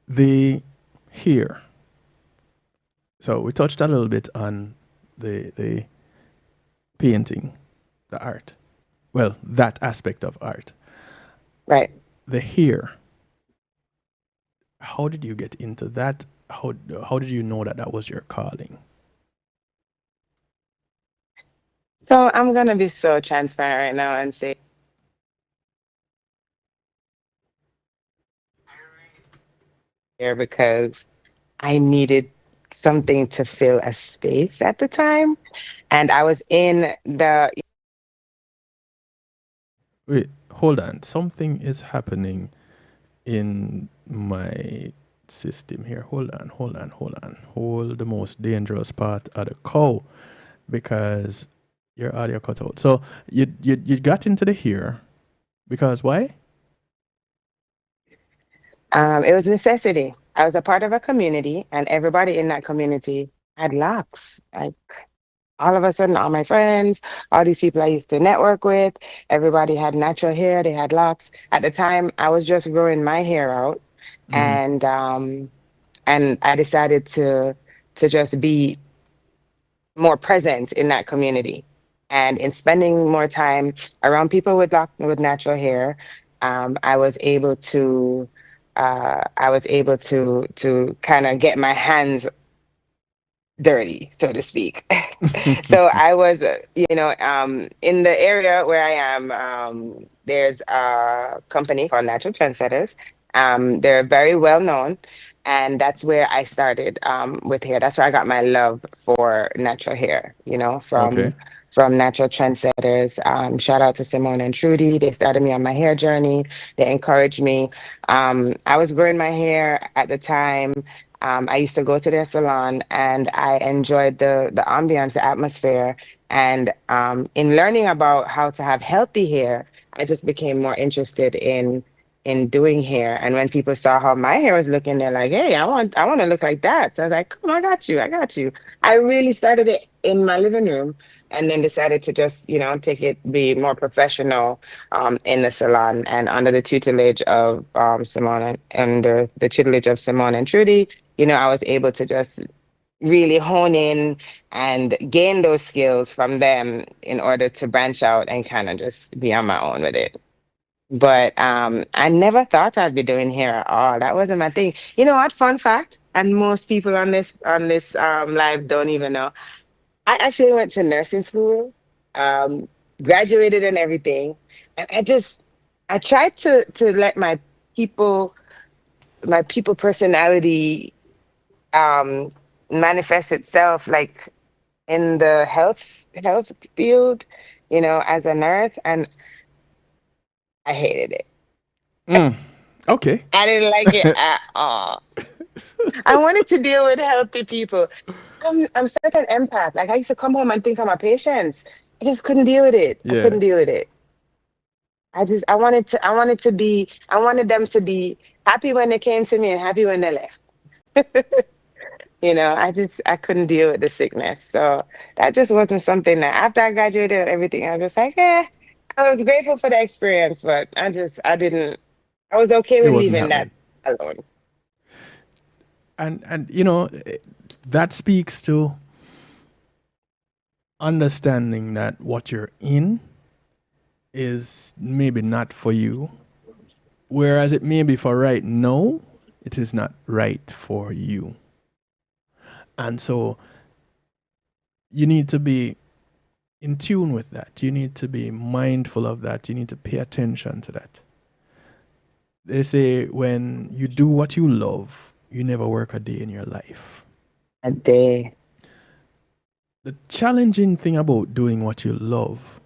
the here. So we touched a little bit on the painting, the art. Well, that aspect of art. Right. The here. How did you get into that? How did you know that that was your calling? So I'm gonna be so transparent right now and say here because I needed something to fill a space at the time. And I was in the Wait, hold on. Something is happening in my system here. Hold on. Hold the most dangerous part of the cow because your audio cut out. So you got into the here because why? It was necessity. I was a part of a community, and everybody in that community had locks. Like all of a sudden, all my friends, all these people I used to network with, everybody had natural hair. They had locks. At the time, I was just growing my hair out, and I decided to just be more present in that community. And in spending more time around people with natural hair, I was able to to kind of get my hands dirty, so to speak. So I was, in the area where I am, there's a company called Natural Trendsetters. They're very well known, and that's where I started with hair. That's where I got my love for natural hair. Okay. From Natural Trendsetters. Shout out to Simone and Trudy. They started me on my hair journey. They encouraged me. I was growing my hair at the time. I used to go to their salon and I enjoyed the ambiance, the atmosphere. And in learning about how to have healthy hair, I just became more interested in doing hair. And when people saw how my hair was looking, they're like, "Hey, I want to look like that." So I was like, "Come, I got you, I got you." I really started it in my living room, and then decided to just take it be more professional in the salon and under the tutelage of Simone and under the tutelage of Simone and Trudy. I was able to just really hone in and gain those skills from them in order to branch out and kind of just be on my own with it. But I never thought I'd be doing hair at all. That wasn't my thing. You know what? Fun fact, and most people on this live don't even know. I actually went to nursing school, um, graduated and everything, and I tried to let people my people personality um manifest itself like in the health field, as a nurse, and I hated it. Okay. I didn't like it at all. I wanted to deal with healthy people. I'm such an empath. Like I used to come home and think of my patients. I just couldn't deal with it. I Yeah. couldn't deal with it. I wanted them to be happy when they came to me and happy when they left. I couldn't deal with the sickness. So that just wasn't something that after I graduated and everything, I was just like, I was grateful for the experience, but I didn't, I was okay It with wasn't leaving that happening. alone. And that speaks to understanding that what you're in is maybe not for you, whereas it may be for right now, it is not right for you. And so you need to be in tune with that. You need to be mindful of that. You need to pay attention to that. They say when you do what you love, you never work a day in your life. A day. The challenging thing about doing what you love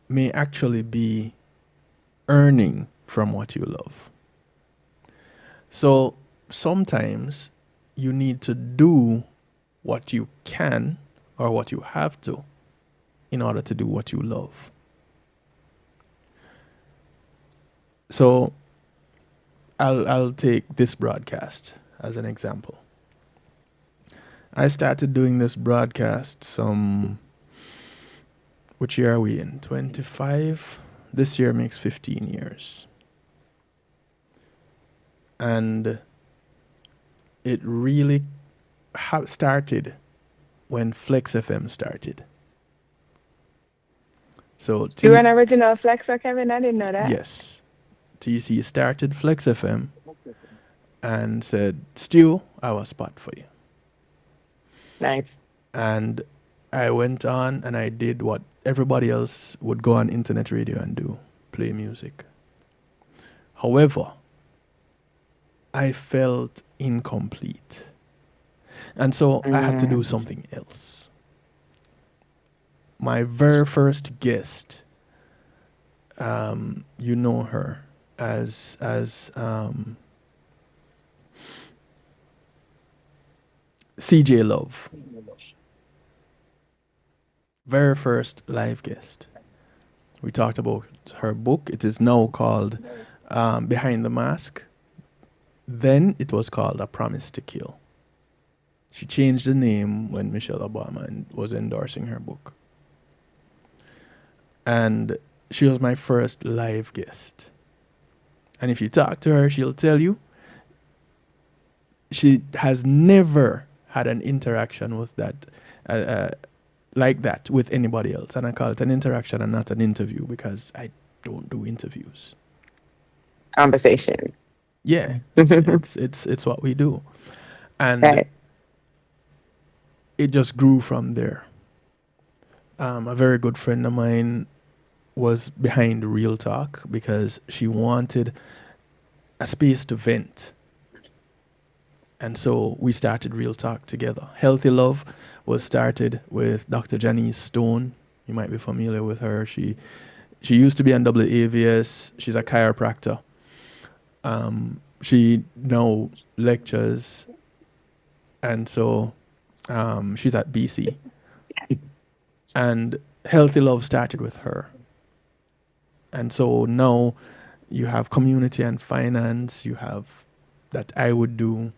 may actually be earning from what you love. So sometimes you need to do what you can or what you have to in order to do what you love. So I'll take this broadcast as an example. I started doing this broadcast which year are we in? 25? This year makes 15 years. And it really started when Flex FM started. So You were an original flexer, Kevin? I didn't know that. yes, TC started Flex FM and said, Stu, I have a spot for you. Nice. And I went on and I did what everybody else would go on internet radio and do, play music. However, I felt incomplete. And so I had to do something else. My very first guest, you know her as CJ Love. Very first live guest. We talked about her book. It is now called Behind the Mask, Then it was called A Promise to Kill. She changed the name when Michelle Obama was endorsing her book. And she was my first live guest. And if you talk to her, she'll tell you she has never had an interaction with that, like that, with anybody else. And I call it an interaction and not an interview because I don't do interviews. Conversation. Yeah, it's what we do, and Right. it just grew from there. A very good friend of mine was behind Real Talk because she wanted a space to vent. And so we started Real Talk together. Healthy Love was started with Dr. Janice Stone. You might be familiar with her. She used to be on WAVS. She's a chiropractor. She now lectures, and so she's at BC. And Healthy Love started with her. And so now you have community and finance, you have that I would do,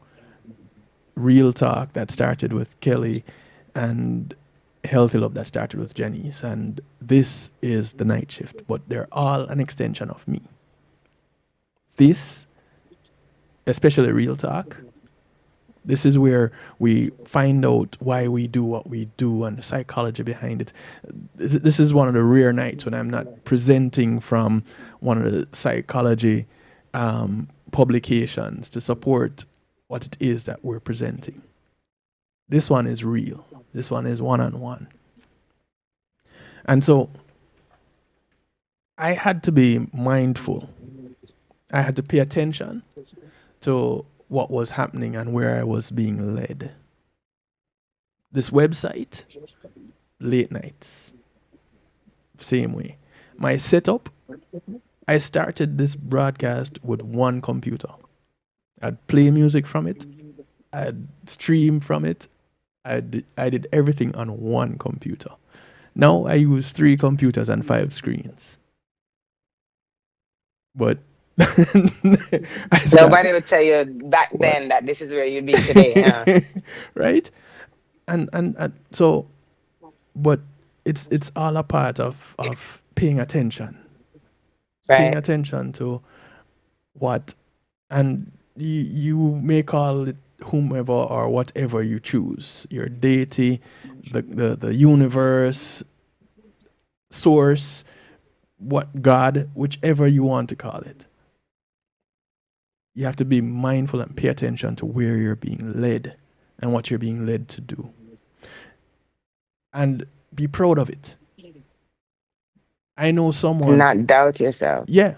Real Talk that started with Kelly, and Healthy Love that started with Janice. And this is the night shift, but they're all an extension of me. This, especially Real Talk, this is where we find out why we do what we do and the psychology behind it. This is one of the rare nights when I'm not presenting from one of the psychology publications to support what it is that we're presenting. This one is real. This one is one-on-one. And so I had to be mindful. I had to pay attention to what was happening and where I was being led. This website, late nights, same way. My setup, I started this broadcast with one computer. I'd play music from it, I'd stream from it, I did everything on one computer. Now I use 3 computers and 5 screens. But I started, Nobody would tell you back what? then that this is where you'd be today. Right? And so, but it's all a part of paying attention, paying Right. attention to what, and you may call it whomever or whatever you choose, your deity, the universe, source, what God, whichever you want to call it. You have to be mindful and pay attention to where you're being led and what you're being led to do, and be proud of it. I know And someone, not doubt yourself. yeah,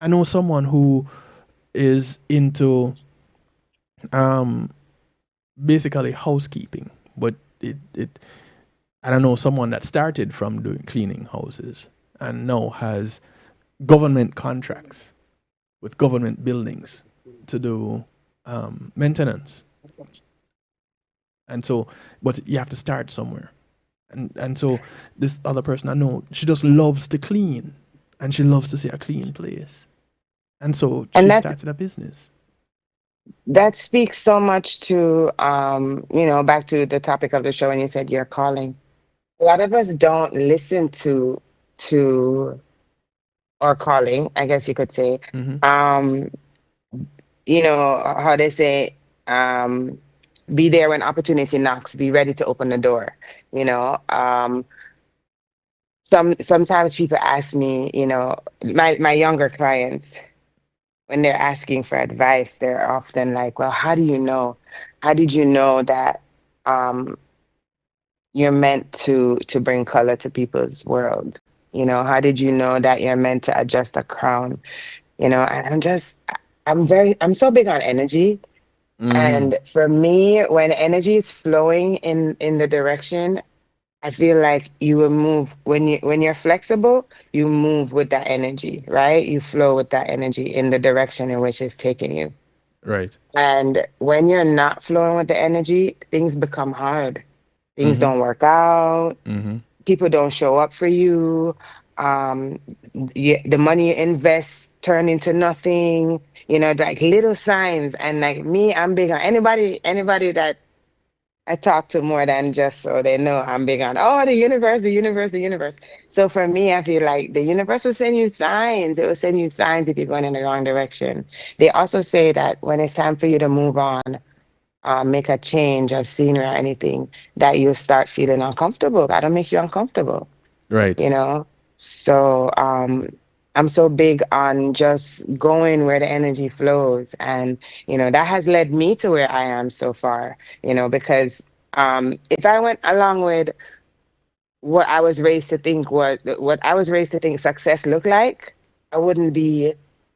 I know someone who is into um basically housekeeping, but it I don't know, someone that started from doing cleaning houses and now has government contracts with government buildings to do maintenance. And so, but you have to start somewhere. And so this other person I know, she just loves to clean and she loves to see a clean place. And so And she that's started a business. that speaks so much to back to the topic of the show when you said your calling. A lot of us don't listen to our calling, I guess you could say. Mm-hmm. Um, how they say, um, be there when opportunity knocks, be ready to open the door. You know, sometimes people ask me, my younger clients, when they're asking for advice, they're often like, well, how do you know? How did you know that um, you're meant to bring color to people's world? How did you know that you're meant to adjust a crown? And I'm so big on energy. Mm-hmm. And for me, when energy is flowing in the direction, I feel like you will move when you're flexible, you move with that energy, right? You flow with that energy in the direction in which it's taking you. Right. And when you're not flowing with the energy, things become hard. Things Mm-hmm. don't work out. Mm-hmm. People don't show up for you. Um, the money you invest turn into nothing, like little signs. And like me, I'm big on anybody that I talk to more than just so they know I'm big on, oh, the universe, the universe, the universe. So for me, I feel like the universe will send you signs. It will send you signs if you're going in the wrong direction. They also say that when it's time for you to move on, make a change of scenery or anything, that you'll start feeling uncomfortable. That'll make you uncomfortable, Right. you know? So I'm so big on just going where the energy flows. And, that has led me to where I am so far, because if I went along with what I was raised to think, what I was raised to think success looked like, I wouldn't be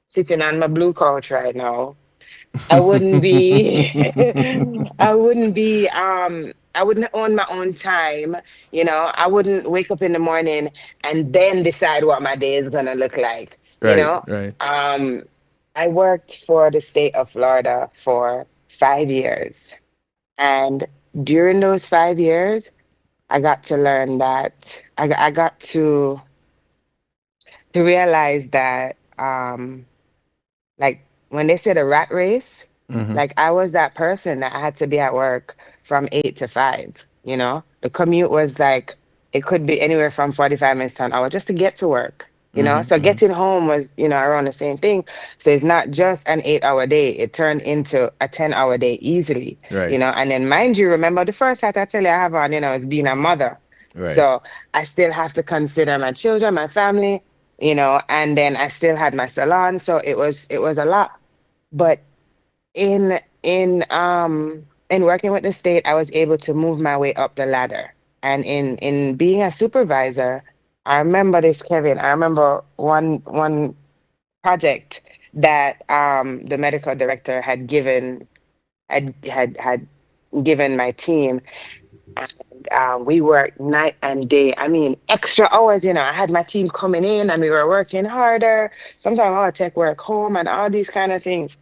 sitting on my blue couch right now. I wouldn't be I wouldn't own my own time, I wouldn't wake up in the morning and then decide what my day is gonna look like, you Right. know. Right. Um I worked for the state of Florida for 5 years. And during those 5 years, I got to learn that I got to realize that like when they said a rat race, Mm-hmm. like I was that person that I had to be at work from 8 to 5. The commute was like it could be anywhere from 45 minutes to an hour just to get to work. Mm-hmm. So Mm-hmm. getting home was around the same thing. So it's not just an 8 hour day; it turned into a 10 hour day easily. Right. And then mind you, remember the first hat I tell you I have on, is being a mother. Right. So I still have to consider my children, my family, and then I still had my salon. So it was a lot. But in working with the state, I was able to move my way up the ladder. And in being a supervisor, I remember this, Kevin. I remember one project that the medical director had given my team. And we worked night and day. I mean, extra hours. I had my team coming in and we were working harder. Sometimes I would take work home and all these kind of things.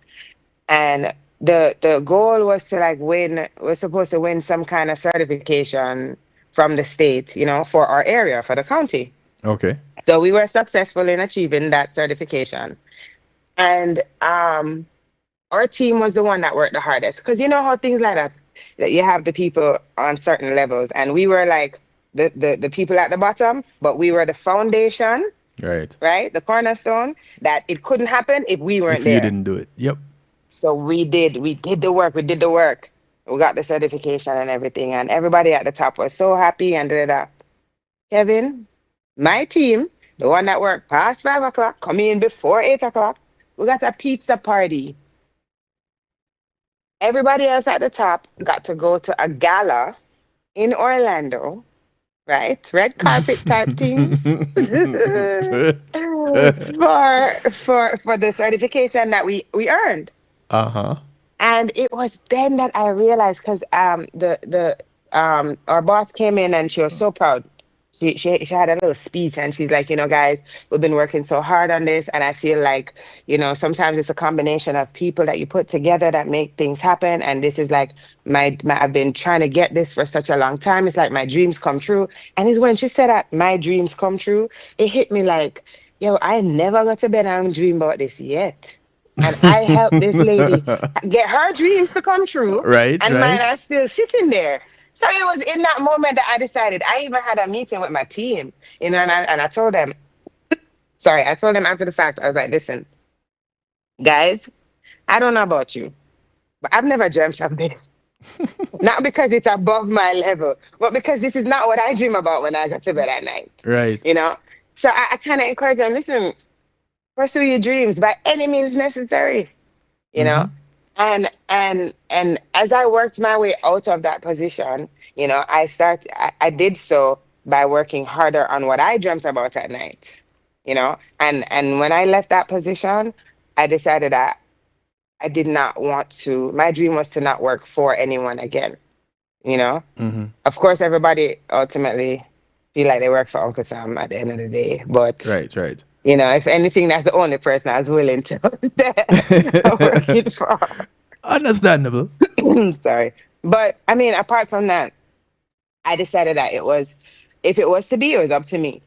And the goal was to like win, we're supposed to win some kind of certification from the state, for our area, for the county. Okay. So we were successful in achieving that certification. And our team was the one that worked the hardest, because you know how things like that you have the people on certain levels, and we were like the people at the bottom, but we were the foundation, Right. right, the cornerstone, that it couldn't happen if we weren't If you there. didn't do it. Yep. So we did the work, we did the work. We got the certification and everything, and everybody at the top was so happy and da, da, da. Kevin, my team, the one that worked past 5 o'clock, coming in before 8 o'clock, we got a pizza party. Everybody else at the top got to go to a gala in Orlando, right? Red carpet type things. For the certification that we earned. Uh-huh. And it was then that I realized, because the our boss came in and she was so proud. She had a little speech and she's like, guys, we've been working so hard on this, and I feel like, sometimes it's a combination of people that you put together that make things happen. And this is like my I've been trying to get this for such a long time. It's like my dreams come true. And it's when she said that my dreams come true, it hit me like, yo, I never got to bed and dream about this yet. And I helped this lady get her dreams to come true, Right, and mine right. are still sitting there. So it was in that moment that I decided. I even had a meeting with my team, and I told them, sorry, I told them after the fact, I was like, listen, guys, I don't know about you, but I've never dreamt of this. Not because it's above my level, but because this is not what I dream about when I go to bed at night, Right. you know? So I kind of encourage them, listen, pursue your dreams by any means necessary, you Mm-hmm. know and as I worked my way out of that position, I did so by working harder on what I dreamt about at night, and when I left that position, I decided that I did not want to. My dream was to not work for anyone again, you know Mm-hmm. of course everybody ultimately feel like they work for Uncle Sam at the end of the day, but Right, right. if anything, that's the only person I was willing to work it for. Understandable. Sorry. But I mean, apart from that, I decided that if it was to be, it was up to me.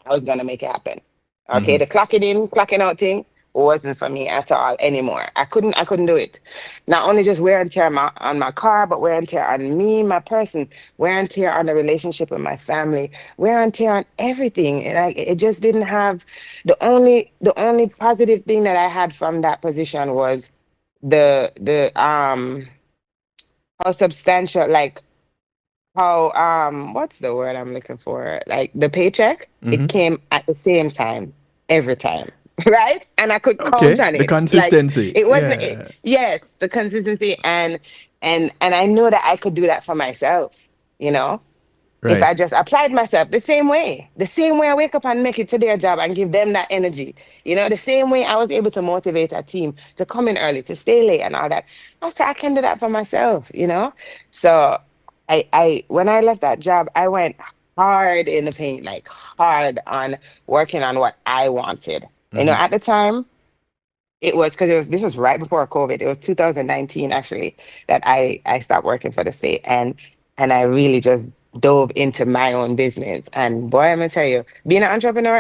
I was going to make it happen. Okay. Mm-hmm. The clocking in, clocking out thing wasn't for me at all anymore. I couldn't do it. Not only just wear and tear on my car, but wear and tear on me, my person, wear and tear on the relationship with my family, wear and tear on everything. And it just didn't have the only positive thing that I had from that position was the how substantial, like how what's the word I'm looking for? Like the paycheck, it Mm-hmm. came at the same time every time. Right? And I could count Okay. on The it. Like consistency. it wasn't it, Yeah. yes, the consistency, and I knew that I could do that for myself, you know? If Right. I just applied myself the same way I wake up and make it to their job and give them that energy, the same way I was able to motivate a team to come in early, to stay late and all that. I said, I can do that for myself. So when I left that job, I went hard in the paint, like hard on working on what I wanted. Mm-hmm. At the time, it was because this was right before COVID. It was 2019 actually that I stopped working for the state, and I really just dove into my own business. And boy, I'm gonna tell you, being an entrepreneur,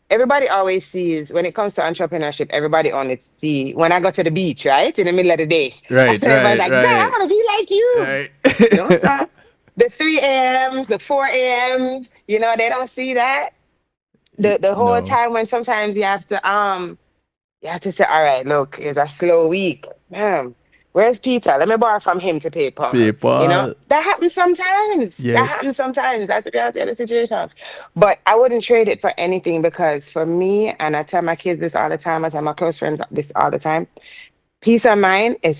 everybody always sees when it comes to entrepreneurship, everybody only see when I go to the beach, right? In the middle of the day. Right. That's when everybody's Right. like, girl, I Right. wanna be like you. Right. No, sir. The 3 a.m.s, the 4 a.m.s, they don't see that. The whole No. time when sometimes you have to say, all right, look, it's a slow week. Where's Peter? Let me borrow from him to pay Paul. People. That happens sometimes. That happens Yes. sometimes. That's the reality of the situations. But I wouldn't trade it for anything because for me, and I tell my kids this all the time, I tell my close friends this all the time, peace of mind is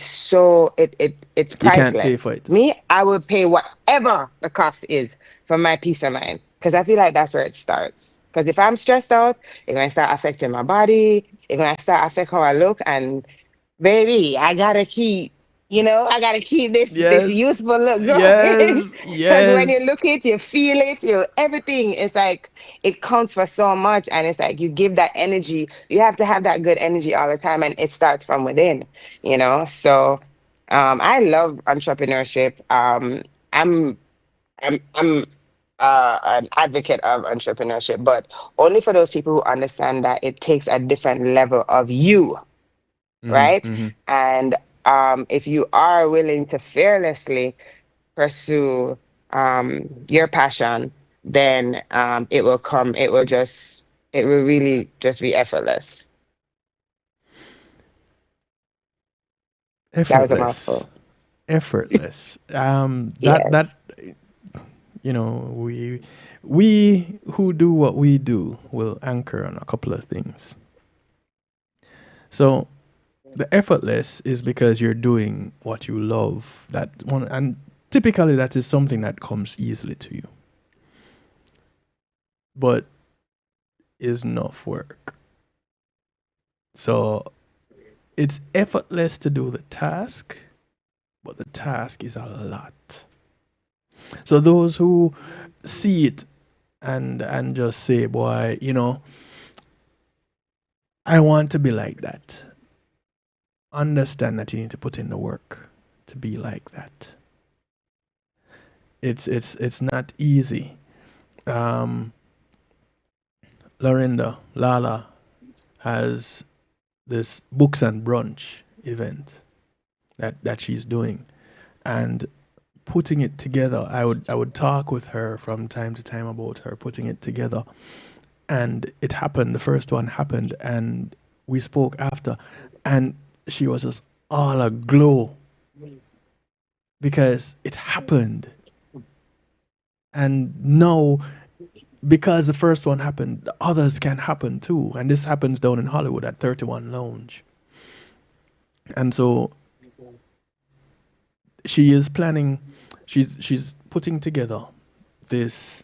it's You can't pay for priceless. it. Me, I would pay whatever the cost is for my peace of mind because I feel like that's where it starts. Because if I'm stressed out, it's gonna start affecting my body. It's gonna start affect how I look, and baby, I gotta keep this Yes. youthful look going. Yes. Because when you Yes. look it, you feel it, everything. It's like it counts for so much, and it's like you give that energy. You have to have that good energy all the time, and it starts from within. So, I love entrepreneurship. I'm I'm an advocate of entrepreneurship, but only for those people who understand that it takes a different level of you, Mm-hmm. right? Mm-hmm. And if you are willing to fearlessly pursue your passion, then it will come. It will really just be effortless. That was a Effortless. mouthful. Effortless. That Yes. we who do what we do will anchor on a couple of things. So the effortless is because you're doing what you love. That one, and typically that is something that comes easily to you, but is enough work. So it's effortless to do the task, but the task is a lot. So those who see it and just say, boy, I want to be like that. Understand that you need to put in the work to be like that. It's not easy. Um, Lorinda Lala has this books and brunch event that she's doing, and putting it together. I would talk with her from time to time about her putting it together, and it happened. The first one happened, and we spoke after, and she was just all aglow because it happened. And now, because the first one happened, the others can happen too. And this happens down in Hollywood at 31 Lounge. And so she is planning, she's putting together this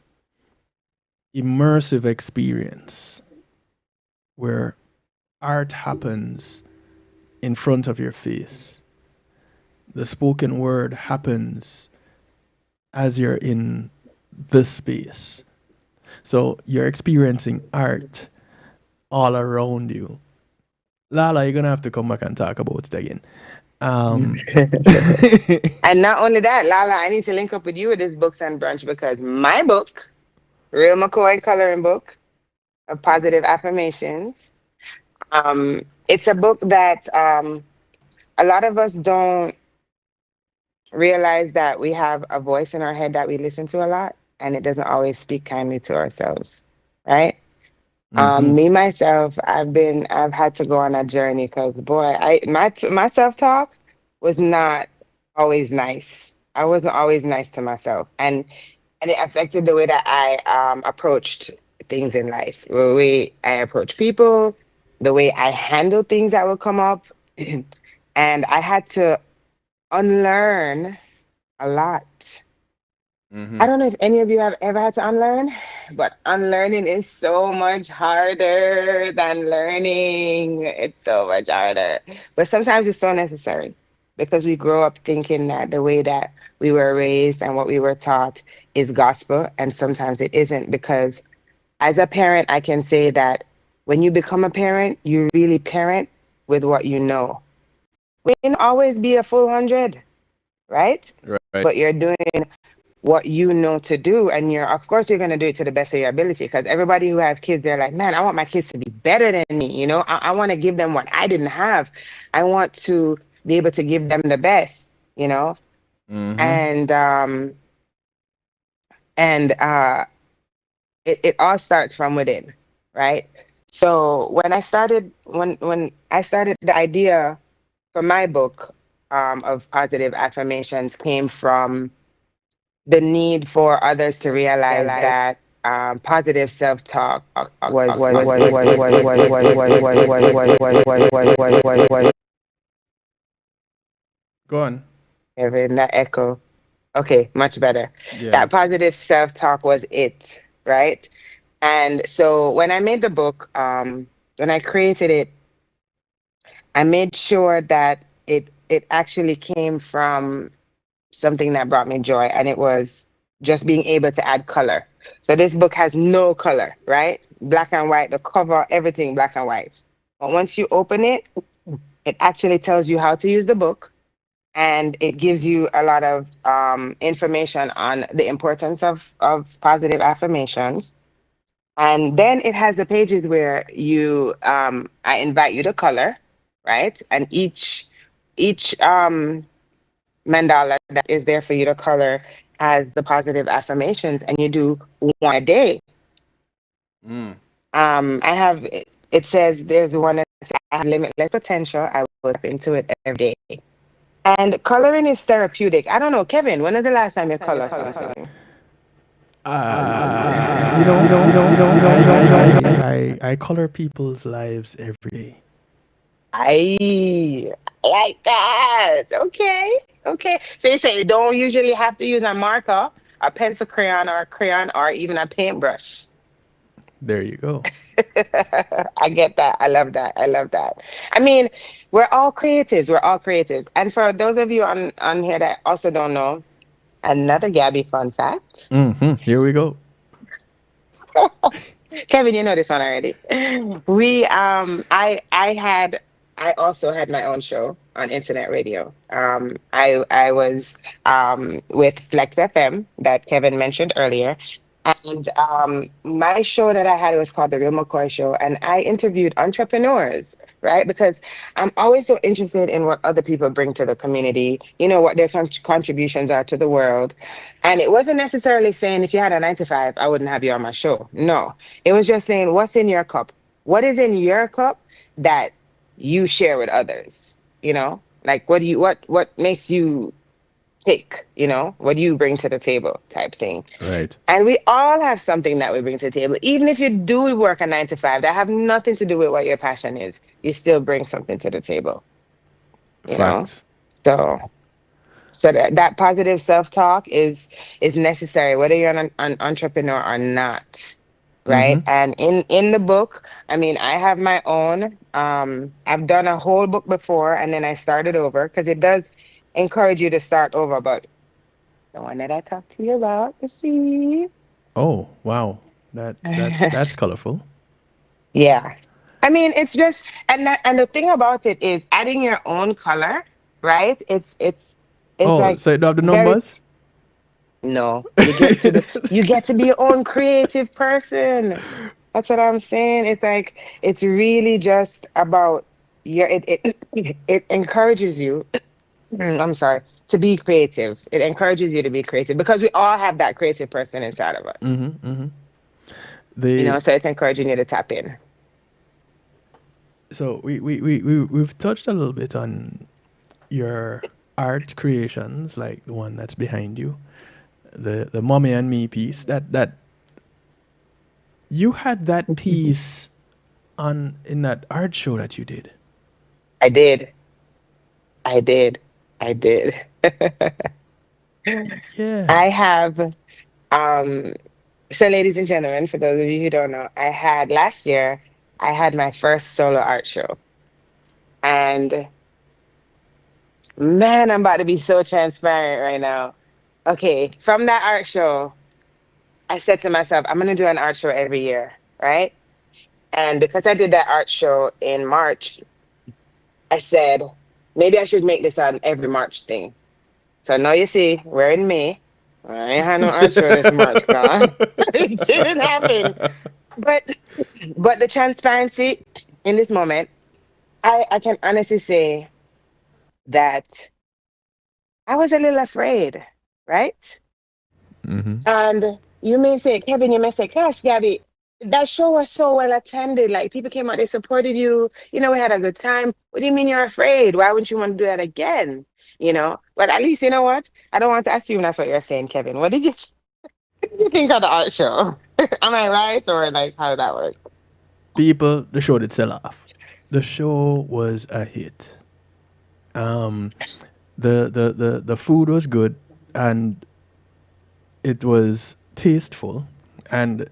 immersive experience where art happens in front of your face. The spoken word happens as you're in the space. So you're experiencing art all around you. Lala, you're gonna have to come back and talk about it again. Um, And not only that, Lala, I need to link up with you with this books and brunch because my book, Real McCoy coloring book of positive affirmations, It's a book that a lot of us don't realize that we have a voice in our head that we listen to a lot, and it doesn't always speak kindly to ourselves, right? Mm-hmm. Me myself, I've had to go on a journey because boy, my self talk was not always nice. I wasn't always nice to myself, and it affected the way that I approached things in life, the way I approach people, the way I handle things that will come up, and I had to unlearn a lot. I Mm-hmm. don't know if any of you have ever had to unlearn, but unlearning is so much harder than learning. It's so much harder. But sometimes it's so necessary because we grow up thinking that the way that we were raised and what we were taught is gospel. And sometimes it isn't because as a parent, I can say that when you become a parent, you really parent with what you know. May not always be a full 100, right? Right. But you're doing what you know to do, and you're of course you're going to do it to the best of your ability, because everybody who have kids, they're like, man, I want my kids to be better than me, I want to give them what I didn't have. I want to be able to give them the best, you know Mm-hmm. and and it all starts from within, right? So when I started, the idea for my book of positive affirmations came from the need for others to realize that positive self-talk was Go on. having that echo. Okay, much better. Yeah. That positive self-talk was it, right? And so when I made the book, when I created it, I made sure that it actually came from something that brought me joy, and it was just being able to add color. So this book has no color, right? Black and white, the cover, everything black and white. But once you open it, it actually tells you how to use the book, and it gives you a lot of information on the importance of positive affirmations. And then it has the pages where I invite you to color, right? And each mandala that is there for you to color has the positive affirmations, and you do one a day. Mm. I have it says there's one that says, I have limitless potential. I will step into it every day. And coloring is therapeutic. I don't know, Kevin, when is the last time you color something? I color people's lives every day. I like that. Okay. Okay. So you say you don't usually have to use a marker, a pencil crayon, or a crayon, or even a paintbrush. There you go. I get that. I love that. I love that. I mean, we're all creatives. We're all creatives. And for those of you on here that also don't know, another Gabby fun fact. Mm-hmm. Here we go. Kevin, you know this one already. We I also had my own show on internet radio. I was with Flex FM that Kevin mentioned earlier. And my show that I had was called The Real McCoy Show. And I interviewed entrepreneurs, right? Because I'm always so interested in what other people bring to the community, what their contributions are to the world. And it wasn't necessarily saying if you had a 9 to 5, I wouldn't have you on my show. No, it was just saying what's in your cup. What is in your cup that you share with others? Like what makes you tick? What do you bring to the table, type thing. Right. And we all have something that we bring to the table. Even if you do work a 9 to 5, that have nothing to do with what your passion is, you still bring something to the table, you know? Facts. So that positive self-talk is necessary, whether you're an entrepreneur or not. Mm-hmm. Right. And in the book, I mean, I have my own. I've done a whole book before and then I started over because it does encourage you to start over. But the one that I talked to you about, you see. Oh, wow. That's colorful. Yeah. I mean, it's just and the thing about it is adding your own color, right? It's Oh, like so you don't have the very numbers? no. You get to be your own creative person. That's what I'm saying. It's like it's really just about your it encourages you. I'm sorry, to be creative. It encourages you to be creative because we all have that creative person inside of us. The So it's encouraging you to tap in. so we've touched a little bit on your art creations, like the one that's behind you, the mommy and me piece. That you had that piece on in that art show that you did. I did. I did. I did. Yeah. I have um so ladies and gentlemen, for those of you who don't know, I had last year I had my first solo art show. And man, I'm about to be so transparent right now. Okay, from that art show, I said to myself, I'm gonna do an art show every year, right? And because I did that art show in March, I said, maybe I should make this an every March thing. So now you see, we're in May. I ain't had no art show this March, God. It didn't happen. But the transparency in this moment, I can honestly say that I was a little afraid, right? And you may say, Kevin, you may say, gosh, Gabby, that show was so well attended. Like people came out, they supported you. We had a good time. What do you mean you're afraid? Why wouldn't you want to do that again? But at least you know what? I don't want to assume that's what you're saying, Kevin. What did you think of the art show? Am I right? Or like how did that work? People, the show did sell off. The show was a hit. The food was good, and it was tasteful, and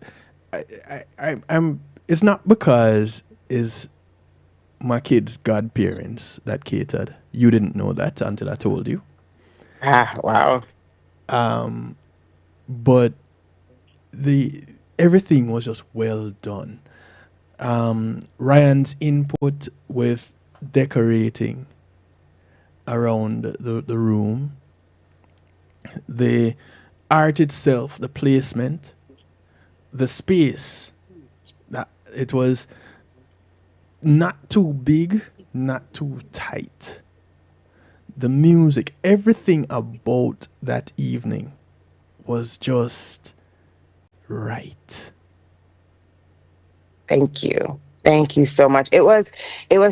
I'm. It's not because is my kids' godparents that catered. You didn't know that until I told you. Ah, wow. But the everything was just well done. Ryan's input with decorating around the room, the art itself, the placement, the space. That it was not too big, not too tight. The music, everything about that evening was just right. Thank you. Thank you so much. It was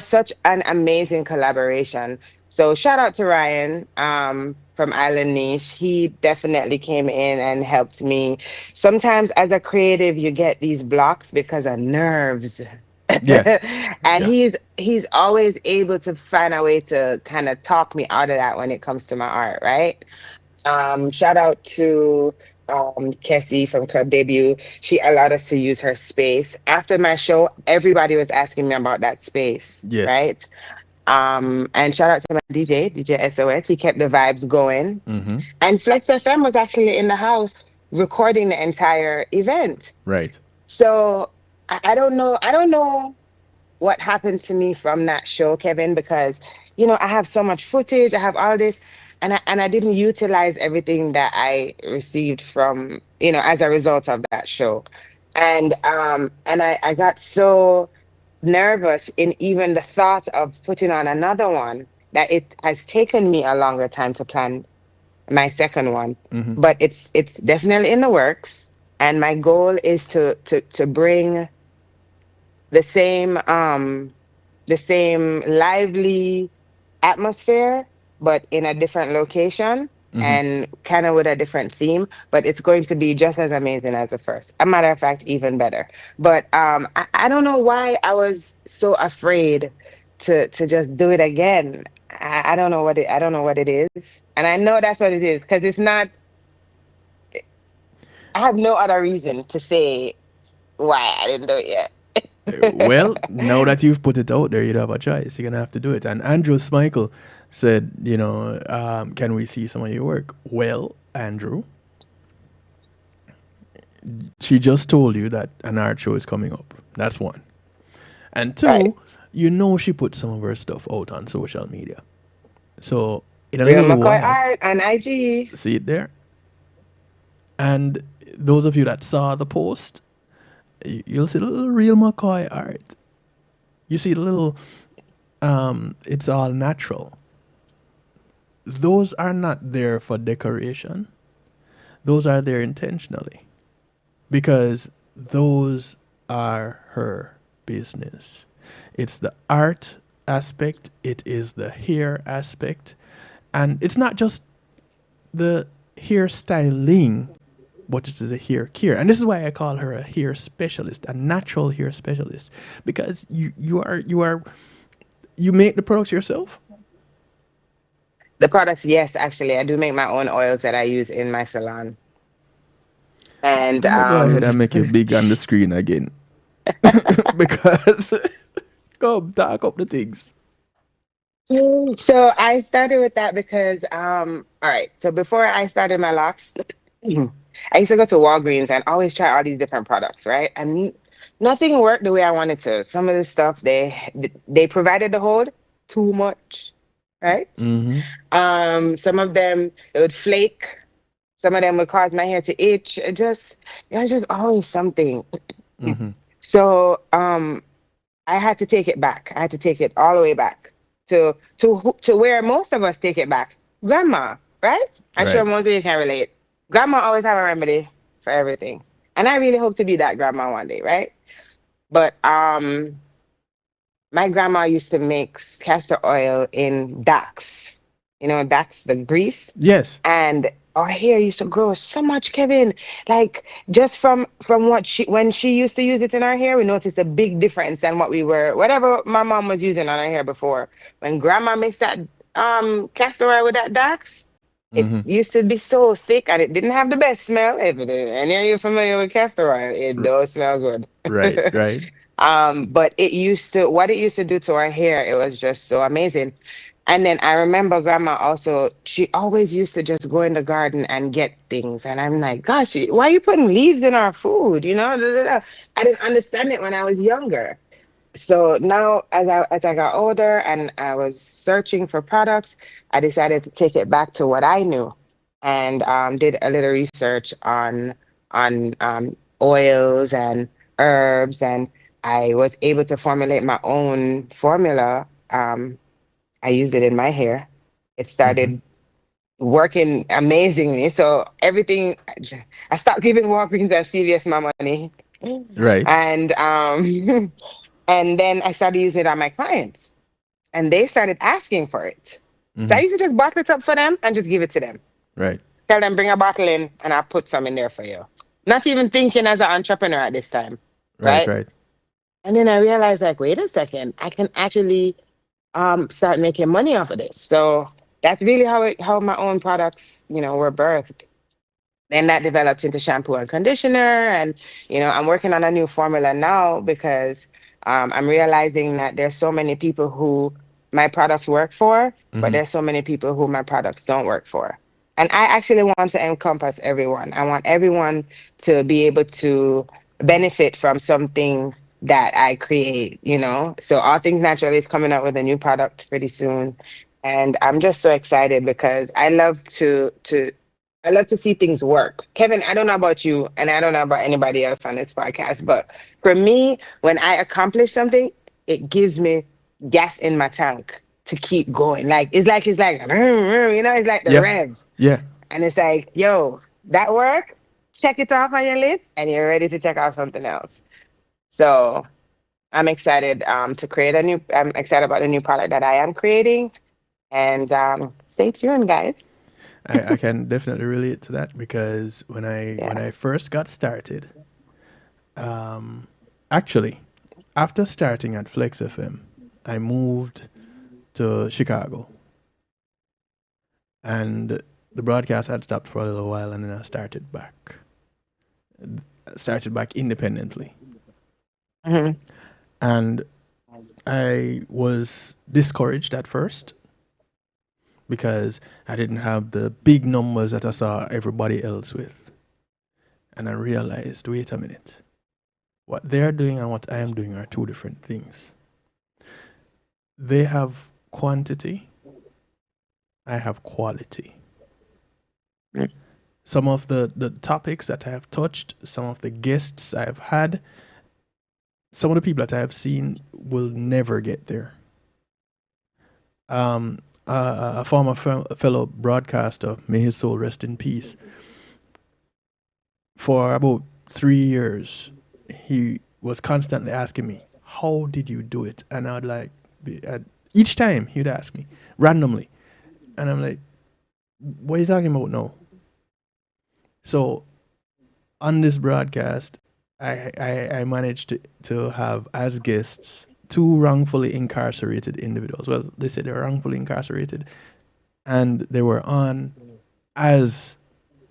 such an amazing collaboration. So shout out to Ryan from Island Niche. He definitely came in and helped me. Sometimes as a creative you get these blocks because of nerves. Yeah, And yeah. he's always able to find a way to kind of talk me out of that when it comes to my art, right? Shout out to Kessie from Club Debut. She allowed us to use her space. After my show, everybody was asking me about that space, Yes. right? And shout out to my DJ SOS. He kept the vibes going. And Flex FM was actually in the house recording the entire event. Right. So I don't know. I don't know what happened to me from that show, Kevin, because I have so much footage, I have all this, and I didn't utilize everything that I received from, as a result of that show. And I got so nervous in even the thought of putting on another one that it has taken me a longer time to plan my second one. But it's definitely in the works. And my goal is to bring the same lively atmosphere but in a different location and kind of with a different theme, but it's going to be just as amazing as the first, a matter of fact even better. But I don't know why I was so afraid to just do it again. I don't know what it is, and I know that's what it is because it's not. I have no other reason to say why I didn't do it yet. Well, now that you've put it out there, you don't have a choice. You're gonna have to do it. And Andrew Smichael said, can we see some of your work? Well, Andrew, she just told you that an art show is coming up. That's one. And Right. two, she put some of her stuff out on social media. So in a Real little McCoy while, art on IG. see it there. And those of you that saw the post, you'll see the little real McKoy art. You see the little, it's all natural. Those are not there for decoration. Those are there intentionally because those are her business. It's the art aspect, it is the hair aspect, and it's not just the hairstyling, but it is a hair care. And this is why I call her a hair specialist, a natural hair specialist, because you make the products yourself. The products, yes, actually, I do make my own oils that I use in my salon. And I'm gonna go ahead and make it big on the screen again because come talk up the things. so I started with that because all right, so before I started my locks, I used to go to Walgreens and always try all these different products, right? And nothing worked the way I wanted to. Some of the stuff they provided the hold too much, right? Mm-hmm. Some of them it would flake. Some of them would cause my hair to itch. It was just always something. Mm-hmm. So I had to take it back. I had to take it all the way back to where most of us take it back. Grandma, right? I'm sure Right. most of you can relate. Grandma always have a remedy for everything, and I really hope to be that grandma one day, right? But my grandma used to mix castor oil in Dax. You know, Dax the grease, Yes. and our hair used to grow so much, Kevin. Like just from what she when she used to use it in our hair, we noticed a big difference than what we were whatever my mom was using on her hair before. When grandma mixed that castor oil with that Dax, it Mm-hmm. used to be so thick and it didn't have the best smell. If any of you familiar with castor oil, it R- does smell good. right. Right. But what it used to do to our hair, it was just so amazing. And then I remember grandma also, she always used to just go in the garden and get things. And I'm like, gosh, why are you putting leaves in our food? You know, da, da, da. I didn't understand it when I was younger. So now as I got older and I was searching for products, I decided to take it back to what I knew and did a little research on oils and herbs, and I was able to formulate my own formula. I used it in my hair. It Mm-hmm. started working amazingly. So everything, I stopped giving Walgreens and CVS my money, Right. and and then I started using it on my clients, and they started asking for it. So Mm-hmm. I used to just bottle it up for them and just give it to them. Right. Tell them bring a bottle in, and I'll put some in there for you. Not even thinking as an entrepreneur at this time, Right. right? Right. And then I realized, like, wait a second, I can actually start making money off of this. So that's really how my own products, were birthed. Then that developed into shampoo and conditioner, and I'm working on a new formula now because I'm realizing that there's so many people who my products work for, but Mm-hmm. there's so many people who my products don't work for. And I actually want to encompass everyone. I want everyone to be able to benefit from something that I create. So All Things Natural is coming out with a new product pretty soon. And I'm just so excited because I love to see things work. Kevin, I don't know about you, and I don't know about anybody else on this podcast, but for me, when I accomplish something, it gives me gas in my tank to keep going. It's like it's like the Yeah. rev. Yeah. And it's like, yo, that worked. Check it off on your list, and you're ready to check off something else. So I'm excited I'm excited about the new product that I am creating. And stay tuned, guys. I can definitely relate to that because when Yeah. I first got started, actually, after starting at Flex FM, I moved to Chicago, and the broadcast had stopped for a little while, and then I started back independently, Hmm. and I was discouraged at first because I didn't have the big numbers that I saw everybody else with, and I realized, wait a minute, what they're doing and what I am doing are two different things. They have quantity, I have quality. Some of the topics that I have touched, some of the guests I have had, some of the people that I have seen will never get there. A former fellow broadcaster, may his soul rest in peace, for about 3 years, he was constantly asking me, "How did you do it?" And I'd like, each time he'd ask me randomly, and I'm like, "What are you talking about now?" So on this broadcast, I managed to have as guests two wrongfully incarcerated individuals. Well, they said they were wrongfully incarcerated, and they were on as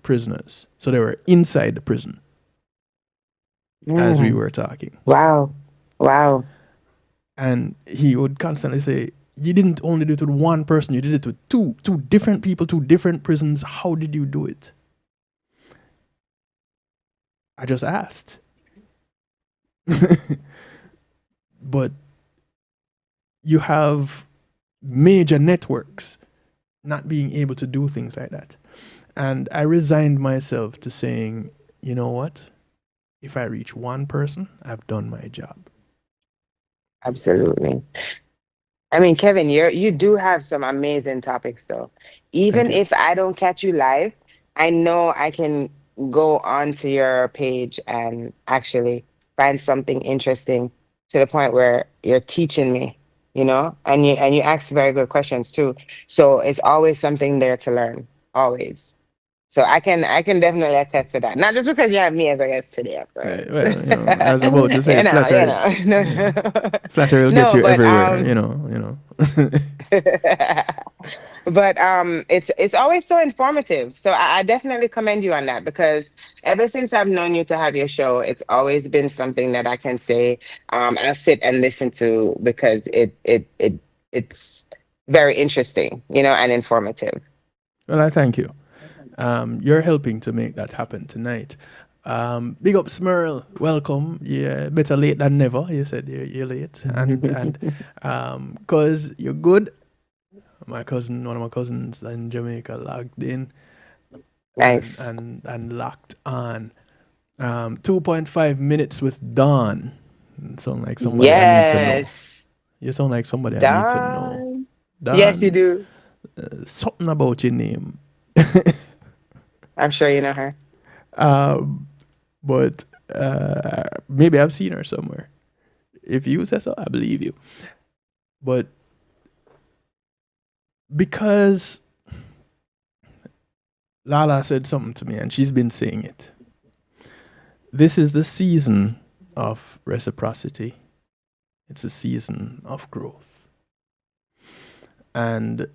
prisoners. So they were inside the prison as we Mm. were talking. Wow. Wow. And he would constantly say, "You didn't only do it to one person, you did it to two different people, two different prisons. How did you do it?" I just asked. But you have major networks not being able to do things like that. And I resigned myself to saying, you know what? If I reach one person, I've done my job. Absolutely. I mean, Kevin, you do have some amazing topics though. Thank Even you. if I don't catch you live, I know I can go onto your page and actually find something interesting to the point where you're teaching me, and you ask very good questions too. So it's always something there to learn, always. So I can definitely attest to that. Not just because you have me as a guest today, of course. Well, I was about to say flattery. No. Flattery will get No, you but everywhere. You know. but it's always so informative. So I definitely commend you on that because ever since I've known you to have your show, it's always been something that I can say I'll sit and listen to because it's very interesting, and informative. Well, I thank you. You're helping to make that happen tonight. Big up Smurl, welcome. Yeah, better late than never. You said you're late, and cause you're good. One of my cousins in Jamaica, logged in and Nice. locked on. 2.5 minutes with Don. You sound like somebody I need to know. Yes. You sound like somebody I need to know. Done. Yes, you Don, do. something about your name. I'm sure you know her. Um, but maybe I've seen her somewhere. If you say so, I believe you. But because Lala said something to me, and she's been saying it, this is the season of reciprocity. It's a season of growth. And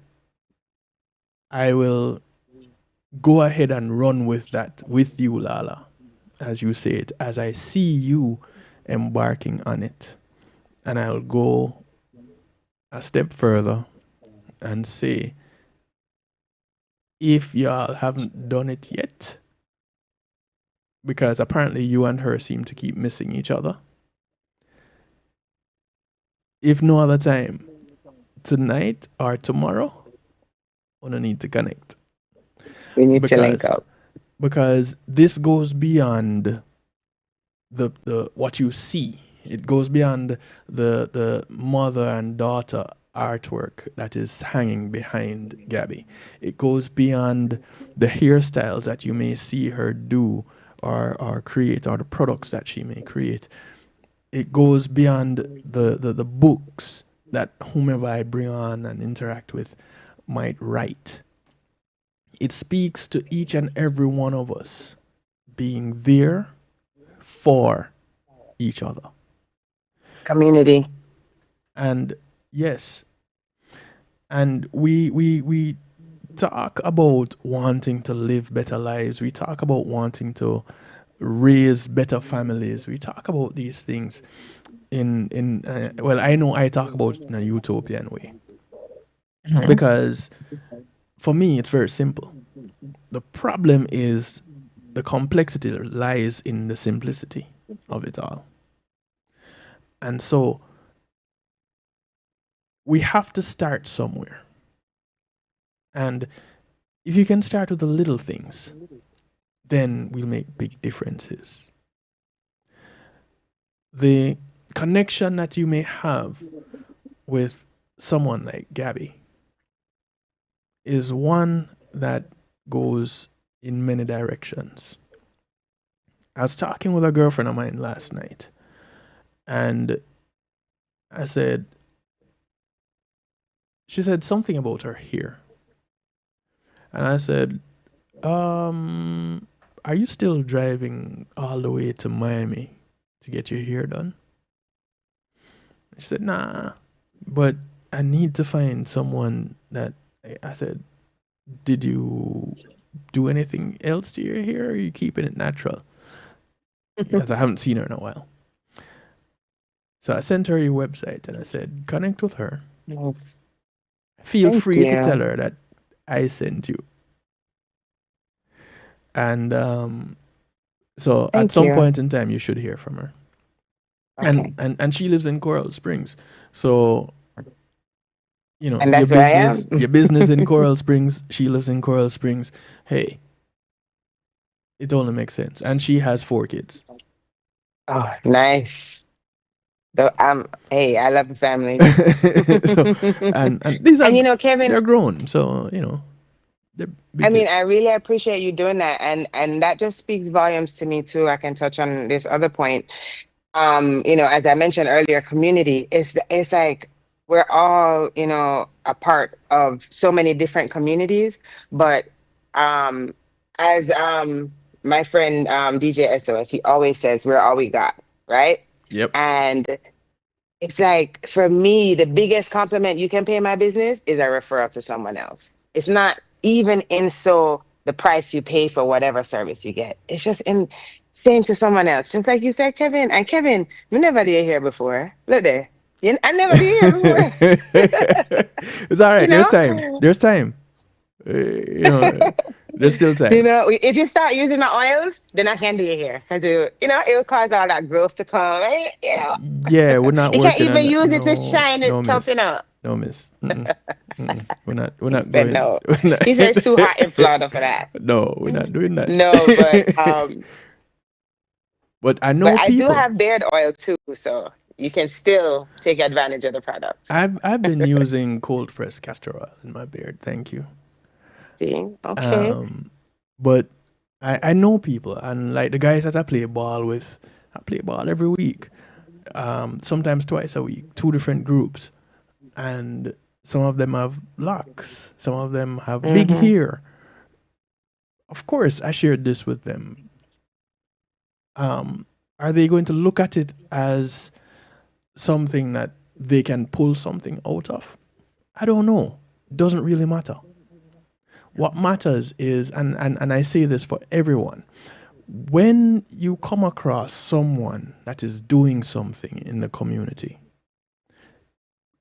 I will go ahead and run with that with you, Lala, as you say it, as I see you embarking on it. And I'll go a step further and say, if y'all haven't done it yet, because apparently you and her seem to keep missing each other, if no other time, tonight or tomorrow, we don't need to connect. We need to link Because up. this goes beyond the what you see. It goes beyond the mother and daughter artwork that is hanging behind Gabi. It goes beyond the hairstyles that you may see her do or create, or the products that she may create. It goes beyond the books that whomever I bring on and interact with might write. It speaks to each and every one of us being there for each other. Community. And yes, and we talk about wanting to live better lives. We talk about wanting to raise better families. We talk about these things in well, I know I talk about it in a utopian way, Mhm. because for me it's very simple. The problem is the complexity lies in the simplicity of it all. And so we have to start somewhere. And if you can start with the little things, then we'll make big differences. The connection that you may have with someone like Gabby is one that goes in many directions. I was talking with a girlfriend of mine last night, and I said, she said something about her hair. And I said, are you still driving all the way to Miami to get your hair done? She said, nah, but I need to find someone that. I said, did you do anything else to your hair, or are you keeping it natural? Because I haven't seen her in a while. So I sent her your website and I said, connect with her. Yes. Feel Thank free to tell you. her that I sent you. And so at Thank some you. point in time, you should hear from her. And Okay. and she lives in Coral Springs, so And that's where I am. your business in Coral Springs. She lives in Coral Springs. Hey, it only makes sense. And she has 4 kids. Oh, nice. So hey, I love the family. So and these are, And Kevin, they're grown, so they're I big mean, kids. I really appreciate you doing that, and that just speaks volumes to me too. I can touch on this other point. As I mentioned earlier, community is it's like we're all, a part of so many different communities, but um as my friend DJ SOS, he always says we're all we got, right? Yep. And it's like for me, the biggest compliment you can pay my business is a referral to someone else. It's not even in so the price you pay for whatever service you get. It's just in saying to someone else, just like you said, Kevin. And Kevin, we never did here before. Look there. I never did here before. It's all you right. There's know? time. There's time. There's still time. If you start using the oils, then I can do it here. Because it will cause all that growth to come. Right? Yeah, we're not You can't working even on that. use it to No, shine no, it top, miss. No, miss. Mm-mm. Mm-mm. We're not. We're He not said going. no. We're not, He said it's too hot in Florida for that. no, we're not doing that. No, but But I know I do people. have beard oil too, so you can still take advantage of the products. I've been using cold pressed castor oil in my beard. Thank you. See? Okay. Um, but I know people, and like the guys that I play ball with, I play ball every week. Sometimes twice a week, two different groups, and some of them have locks, some of them have big Mm-hmm. hair. Of course, I shared this with them. Um, are they going to look at it as something that they can pull something out of? I don't know. Doesn't really matter. What matters is, and I say this for everyone, when you come across someone that is doing something in the community,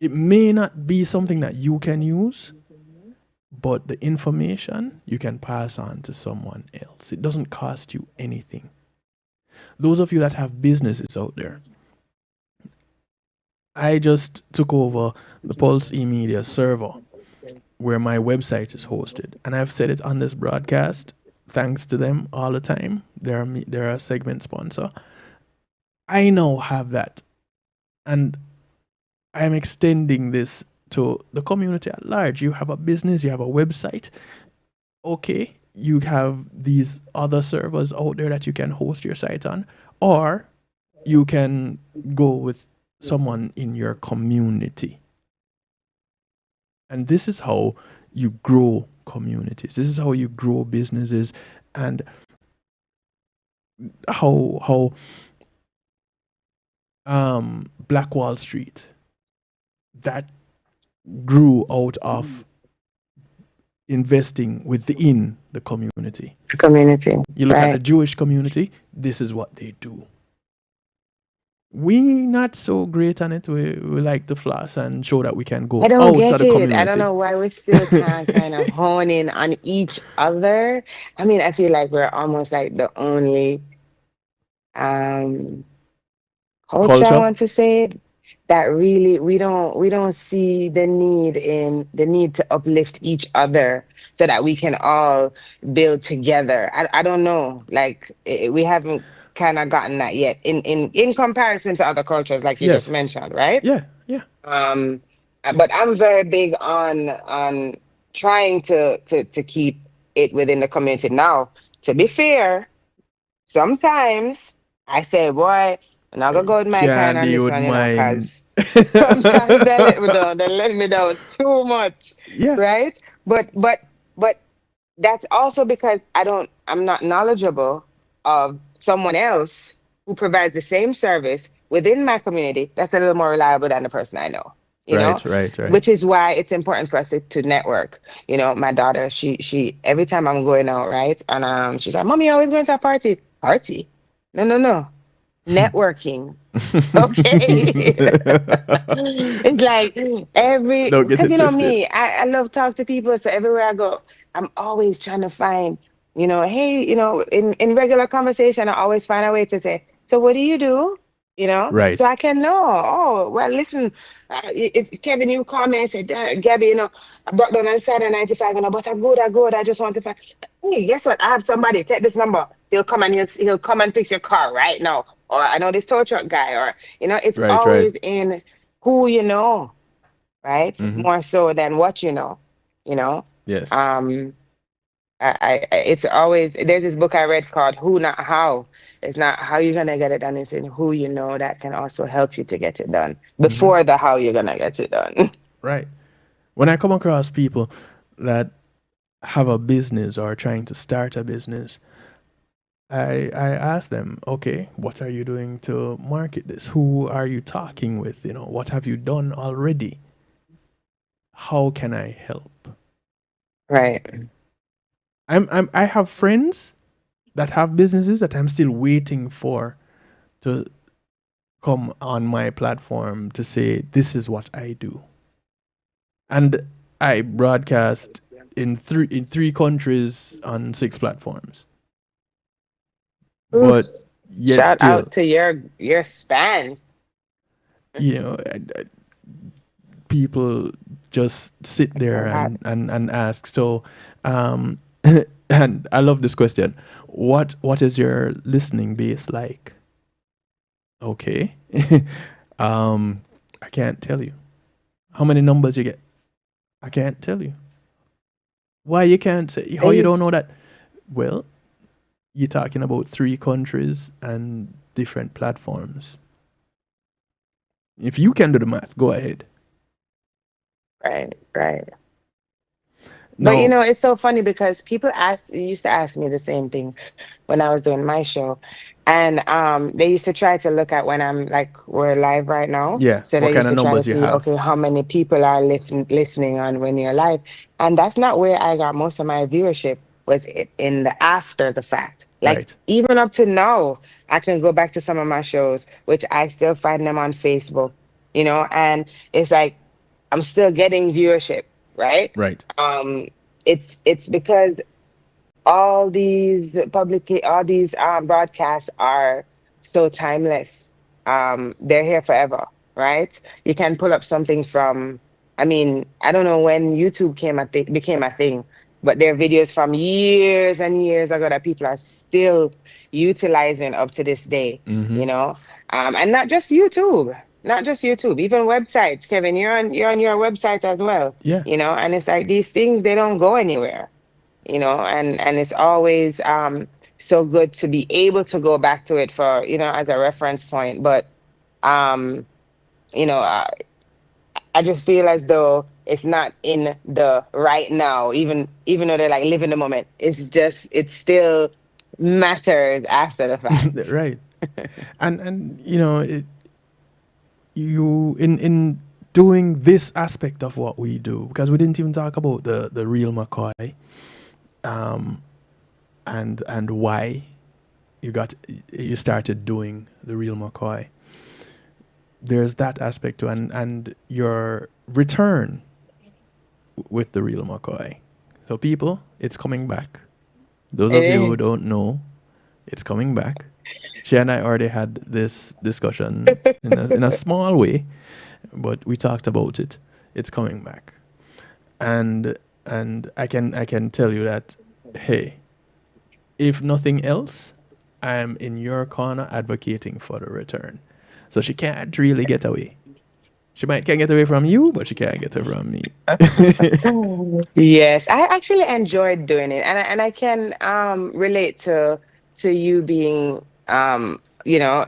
it may not be something that you can use, but the information you can pass on to someone else. It doesn't cost you anything. Those of you that have businesses out there, I just took over the Pulse eMedia server where my website is hosted, and I've said it on this broadcast. Thanks to them all the time. They're a segment sponsor. I now have that, and I'm extending this to the community at large. You have a business, you have a website. Okay, you have these other servers out there that you can host your site on, or you can go with someone in your community. And this is how you grow communities. This is how you grow businesses, and how Black Wall Street that grew out of investing within the community. Community. You look at the Right. Jewish community, this is what they do. We not so great on it. We like to floss and show that we can I go don't out of get the it. I don't community. know why we still can't kind of hone in on each other. I mean, I feel like we're almost like the only um culture, I Culture. want to say, that really we don't see the need to uplift each other so that we can all build together. I don't know, like we haven't kind of gotten that yet in comparison to other cultures, like you just Yes. mentioned, right? Yeah. Yeah. Um, but I'm very big on trying to keep it within the community. Now, to be fair, sometimes I say, boy, I'm not gonna go with my kind on Candy this would one, you know, mind. because sometimes they let me down. They let me down too much, Yeah. right? But that's also because I'm not knowledgeable of someone else who provides the same service within my community that's a little more reliable than the person I know, you know, Right. Right. Right. which is why it's important for us to network. You know, my daughter, she every time I'm going out, right? And she's like, Mommy, you're always going to a party. Party? No, no, no. Networking. Okay. It's like Don't get because it you know twisted. me, I love talk to people. So everywhere I go, I'm always trying to find, hey, in regular conversation, I always find a way to say, so what do you do? So Right. I can know. Oh, well, listen, if Kevin, you call me and say, Gabby, I brought down on Saturday 95, but I'm good, I'm good. I just want to find. Hey, guess what? I have somebody. Take this number. He'll come and he'll come and fix your car right now. Or I know this tow truck guy. Or it's Right. Right. always in who you know, right? Mm-hmm. More so than what you know. You know. Yes. Um, it's always there's this book I read called Who Not How. It's not how you're gonna get it done. It's in who you know that can also help you to get it done Mm-hmm. before the how you're gonna get it done. Right. When I come across people that have a business or trying to start a business, I ask them, okay, what are you doing to market this? Who are you talking with? What have you done already? How can I help? Right. I have friends that have businesses that I'm still waiting for to come on my platform to say this is what I do. And I broadcast in three countries on 6 platforms. Oof. But yet Shout still, out to your span. you know, people just sit It's there a lot. and ask. So, um, and I love this question. What is your listening base like? Okay. um, I can't tell you. How many numbers you get? I can't tell you. Why you can't say? How you don't It's know that? Well, you're talking about 3 countries and different platforms. If you can do the math, go ahead. right, right. But Now, it's so funny because people used to ask me the same thing when I was doing my show. And they used to try to look at when I'm like we're live right now. yeah, So what they kind used of to try to numbers you see, have? okay, how many people are listening on when you're live. And that's not where I got most of my viewership was in the after the fact. Like Right. even up to now, I can go back to some of my shows, which I still find them on Facebook, and it's like I'm still getting viewership, right? Right. Um, it's because all these broadcasts are so timeless. They're here forever, right? You can pull up something from, I mean, I don't know when YouTube became a thing, but there are videos from years and years ago that people are still utilizing up to this day, Mm-hmm. you know? And not just YouTube, even websites. Kevin, you're on your website as well, Yeah. and it's like these things, they don't go anywhere, and it's always so good to be able to go back to it for as a reference point. But um you know uh, I just feel as though it's not in the right now, even though they're like living the moment. It still matters after the fact. Right. And you in doing this aspect of what we do, because we didn't even talk about the real McCoy, um and why you started doing the real McCoy. There's that aspect too, and your return with the real McCoy. So people, it's coming back. Those It of you who is. don't know, it's coming back. She and I already had this discussion in a small way, but we talked about it. It's coming back, and I can tell you that, hey, if nothing else, I'm in your corner advocating for the return. So she can't really get away. She might can get away from you, but she can't get away from me. Yes, I actually enjoyed doing it, and I can relate to you being you know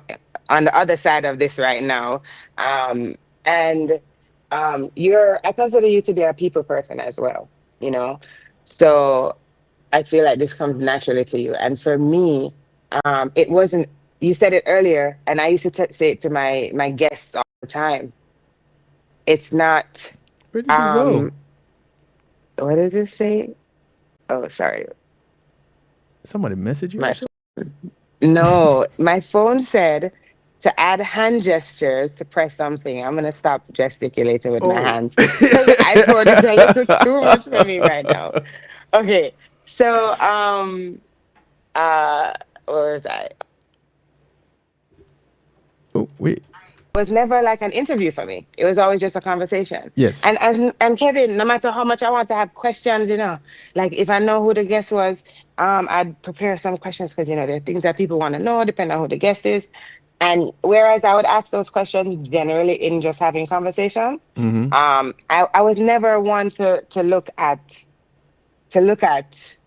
on the other side of this right now, um, and you're I consider you to be a people person as well, you know, so I feel like this comes naturally to you, and for me, it wasn't. You said it earlier, and I used to say it to my guests all the time. It's not. Where did you go? Um, what does it say? Oh, sorry. Somebody message you or My something? no, my phone said to add hand gestures to press something. I'm gonna stop gesticulating with my Oh. hands because the iPhone is a little too much for me right now. Okay, so where was I? Oh, wait. Was never like an interview for me. It was always just a conversation. Yes. And Kevin, no matter how much I want to have questions, like if I know who the guest was, I'd prepare some questions because there are things that people want to know depending on who the guest is. And whereas I would ask those questions generally in just having conversation, Mm-hmm. I was never one to look at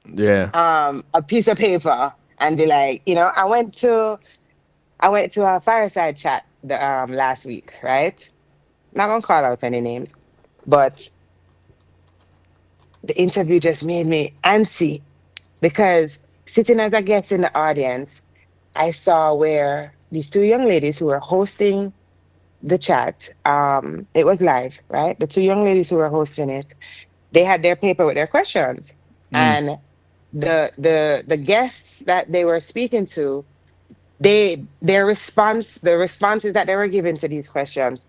Yeah. a piece of paper and be like, I went to a fireside chat last week, right? Not gonna call out any names, but the interview just made me antsy because sitting as a guest in the audience, I saw where these two young ladies who were hosting the chat, it was live, right? The two young ladies who were hosting it, they had their paper with their questions. Mm. And the guests that they were speaking to, the responses that they were giving to these questions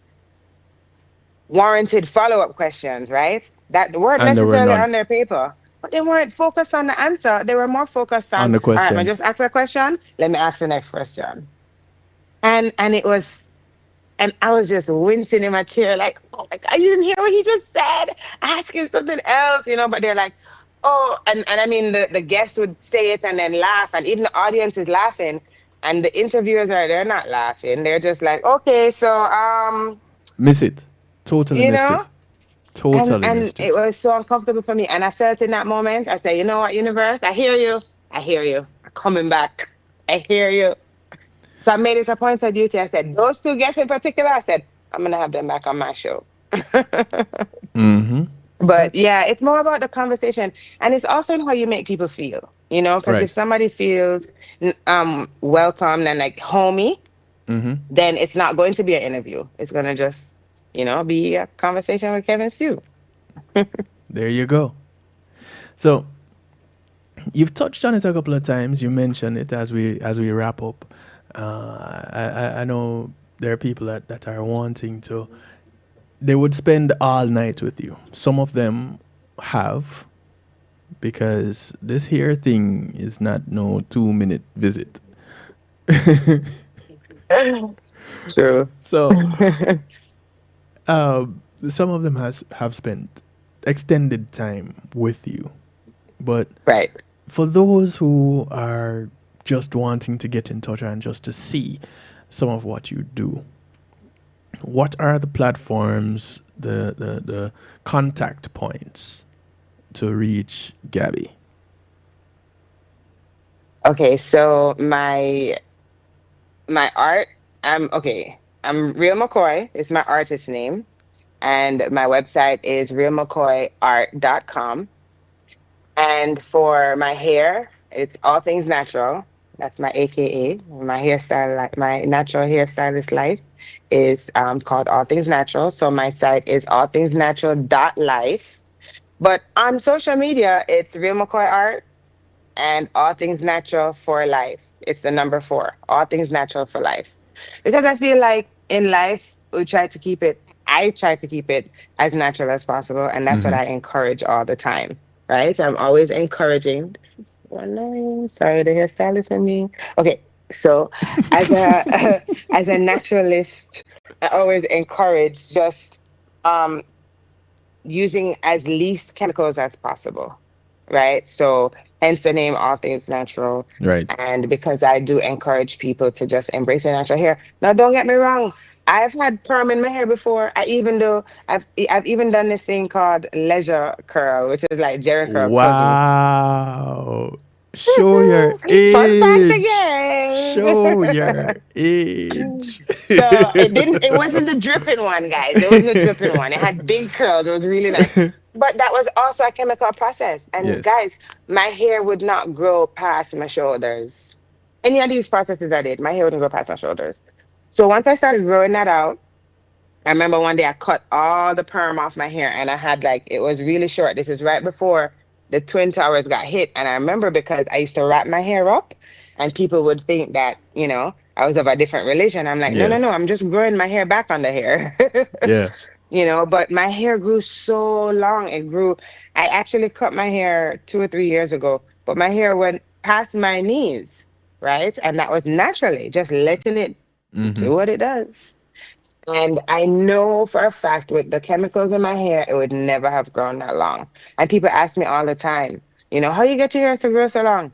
warranted follow-up questions, right? That weren't And there were necessarily none on their paper, but they weren't focused on the answer. They were more focused on on, the all right, I questions. just asked a question. Let me ask the next question. And it was, and I was just wincing in my chair, like, oh my God, you didn't hear what he just said. Ask him something else, but they're like, oh, and I mean the guest would say it and then laugh, and even the audience is laughing. And the interviewers they're not laughing. They're just like, okay, so Miss it. Totally you missed know, it. and Totally and missed it it. was so uncomfortable for me. And I felt in that moment, I said, you know what, universe, I hear you. I hear you. I'm coming back. I hear you. So I made it a point of duty. I said, those two guests in particular, I said, I'm gonna have them back on my show. Mm-hmm. But That's yeah, it's more about the conversation. And it's also in how you make people feel, because if right. somebody feels welcomed and like homey, Mm-hmm. then it's not going to be an interview. It's gonna just, be a conversation with Kevin Stew. There you go. So you've touched on it a couple of times. You mentioned it as we wrap up. I know there are people that are wanting to. They would spend all night with you. Some of them have because this here thing is not no 2 minute visit. True. So some of them has have spent extended time with you, but Right. for those who are just wanting to get in touch and just to see some of what you do, what are the platforms, the contact points to reach Gabby? Okay, so my art, I'm Real McCoy, is my artist name. And my website is realmccoyart.com. And for my hair, it's All Things Natural. That's my AKA. My hairstyle, my natural hairstylist life is called All Things Natural. So my site is allthingsnatural.life. But on social media, it's Real McCoy Art and All Things Natural for Life. It's the number four, All Things Natural for Life. Because I feel like in life, I try to keep it as natural as possible. And that's what Mm-hmm. I encourage all the time, right? I'm always encouraging. This is 1 9. Sorry, the hairstylist for me. Okay. So as a as a naturalist, I always encourage just using as least chemicals as possible, right? So hence the name All Things Natural. Right. And because I do encourage people to just embrace their natural hair. Now, don't get me wrong. I've had perm in my hair before. I've even done this thing called leisure curl, which is like Jerry curl cousin. Wow. Show your Fun fact age. again. Show your age. So it wasn't the dripping one, guys. It wasn't the dripping one. It had big curls. It was really nice. But that was also a chemical process. And Yes. guys, my hair would not grow past my shoulders. Any of these processes I did, my hair wouldn't grow past my shoulders. So once I started growing that out, I remember one day I cut all the perm off my hair and I had like, it was really short. This is right before the Twin Towers got hit. And I remember because I used to wrap my hair up and people would think that, I was of a different religion. I'm like, no, no, no, Yes. I'm just growing my hair back on the hair. Yeah. But my hair grew so long. I actually cut my hair 2 or 3 years ago, but my hair went past my knees, right? And that was naturally just letting it Mm-hmm. do what it does. And I know for a fact with the chemicals in my hair, it would never have grown that long. And people ask me all the time, how you get your hair to grow so long?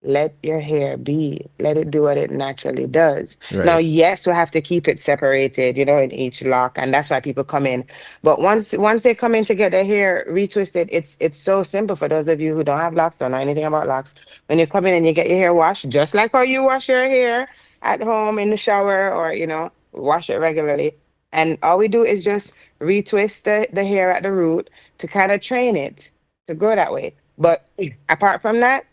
Let your hair be. Let it do what it naturally does. Now, Right. yes, we have to keep it separated, in each lock, and that's why people come in. But once they come in to get their hair retwisted, it's so simple for those of you who don't have locks, don't know anything about locks. When you come in and you get your hair washed, just like how you wash your hair at home in the shower or, wash it regularly. And all we do is just retwist the hair at the root to kind of train it to grow that way. But apart from that,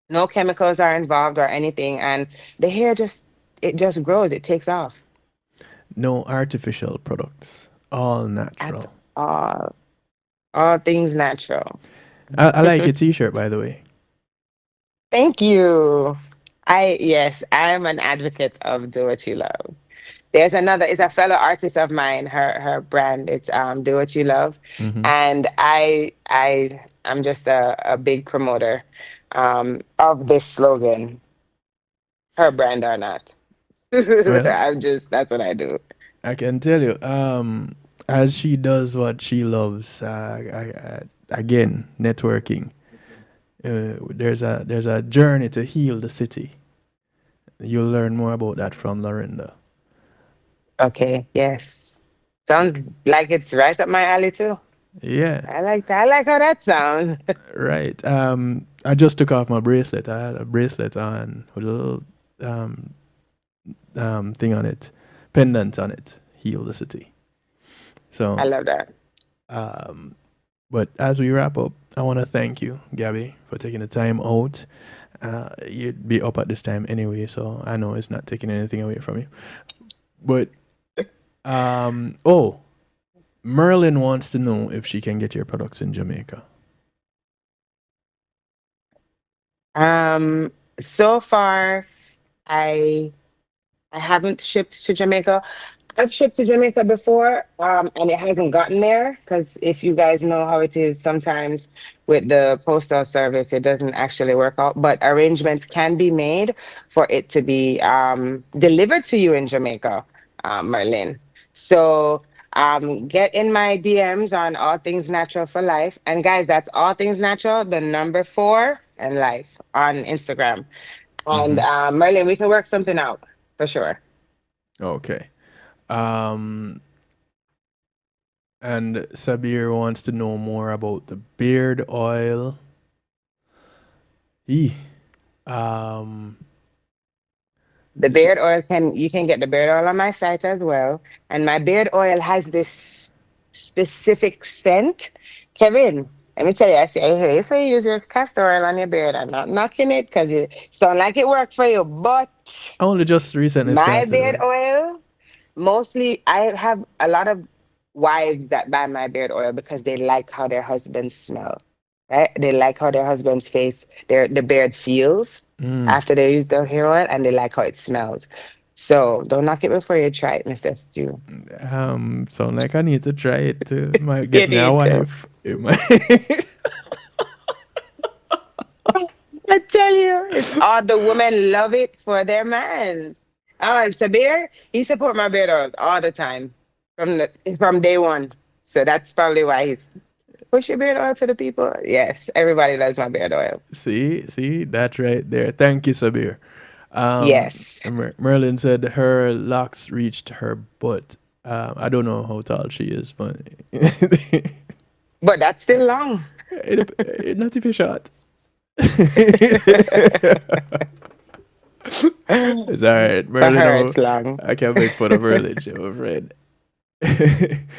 no chemicals are involved or anything, and the hair just grows. It takes off No artificial products. All at natural. all. All things natural. I like your t-shirt, by the way. Thank you. Yes, I'm an advocate of do what you love. It's a fellow artist of mine. Her brand, it's do what you love, Mm-hmm. and I'm just a big promoter of this slogan. Her brand or not. Well, That's what I do. I can tell you, as she does what she loves, again, networking. There's a journey to heal the city. You'll learn more about that from Lorinda. Okay, yes. Sounds like it's right up my alley too. Yeah, I like that. I like how that sounds. right. I just took off my bracelet. I had a bracelet on with a little um, thing on it, pendant on it. Heal the city. I So, love that. um, but as we wrap up, I want to thank you, Gabby, for taking the time out. You'd be up at this time anyway, so I know it's not taking anything away from you. But oh, Merlin wants to know if she can get your products in Jamaica. So far, I I haven't shipped to Jamaica. I've shipped to Jamaica before, and it hasn't gotten there because if you guys know how it is, sometimes with the postal service, it doesn't actually work out. But arrangements can be made for it to be delivered to you in Jamaica, Merlin. So get in my DMs on All Things Natural for Life. And guys, that's All Things Natural, the number four, and life on Instagram. And Mm-hmm. Merlin, we can work something out for sure. Okay. Um, and Sabir wants to know more about the beard oil. E. Um, The sh- beard oil you can get the beard oil on my site as well. And my beard oil has this specific scent. Kevin, let me tell you, I say, hey, so you use your castor oil on your beard. I'm not knocking it because it sound like it worked for you, but I only just recently my started beard with. oil, mostly I have a lot of wives that buy my beard oil because they like how their husbands smell. Right? They like how their husband's face, the beard feels Mm, after they use the hair oil, and they like how it smells. So don't knock it before you try it, Mr. Stew. sound like I need to try it to might You get me a need to. wife. It might. I tell you, it's all the women love it for their man. Oh, and Sabir, he support my beard oil all the time from day one. So that's probably why he's. Push your beard oil to the people. Yes, everybody loves my beard oil. See, that's right there. Thank you, Sabir. Yes, Merlin said her locks reached her butt. I don't know how tall she is, but but that's still long. not if you're short. For It's all right, Merlin. her, it's long. I can't make fun of Merlin, she my friend.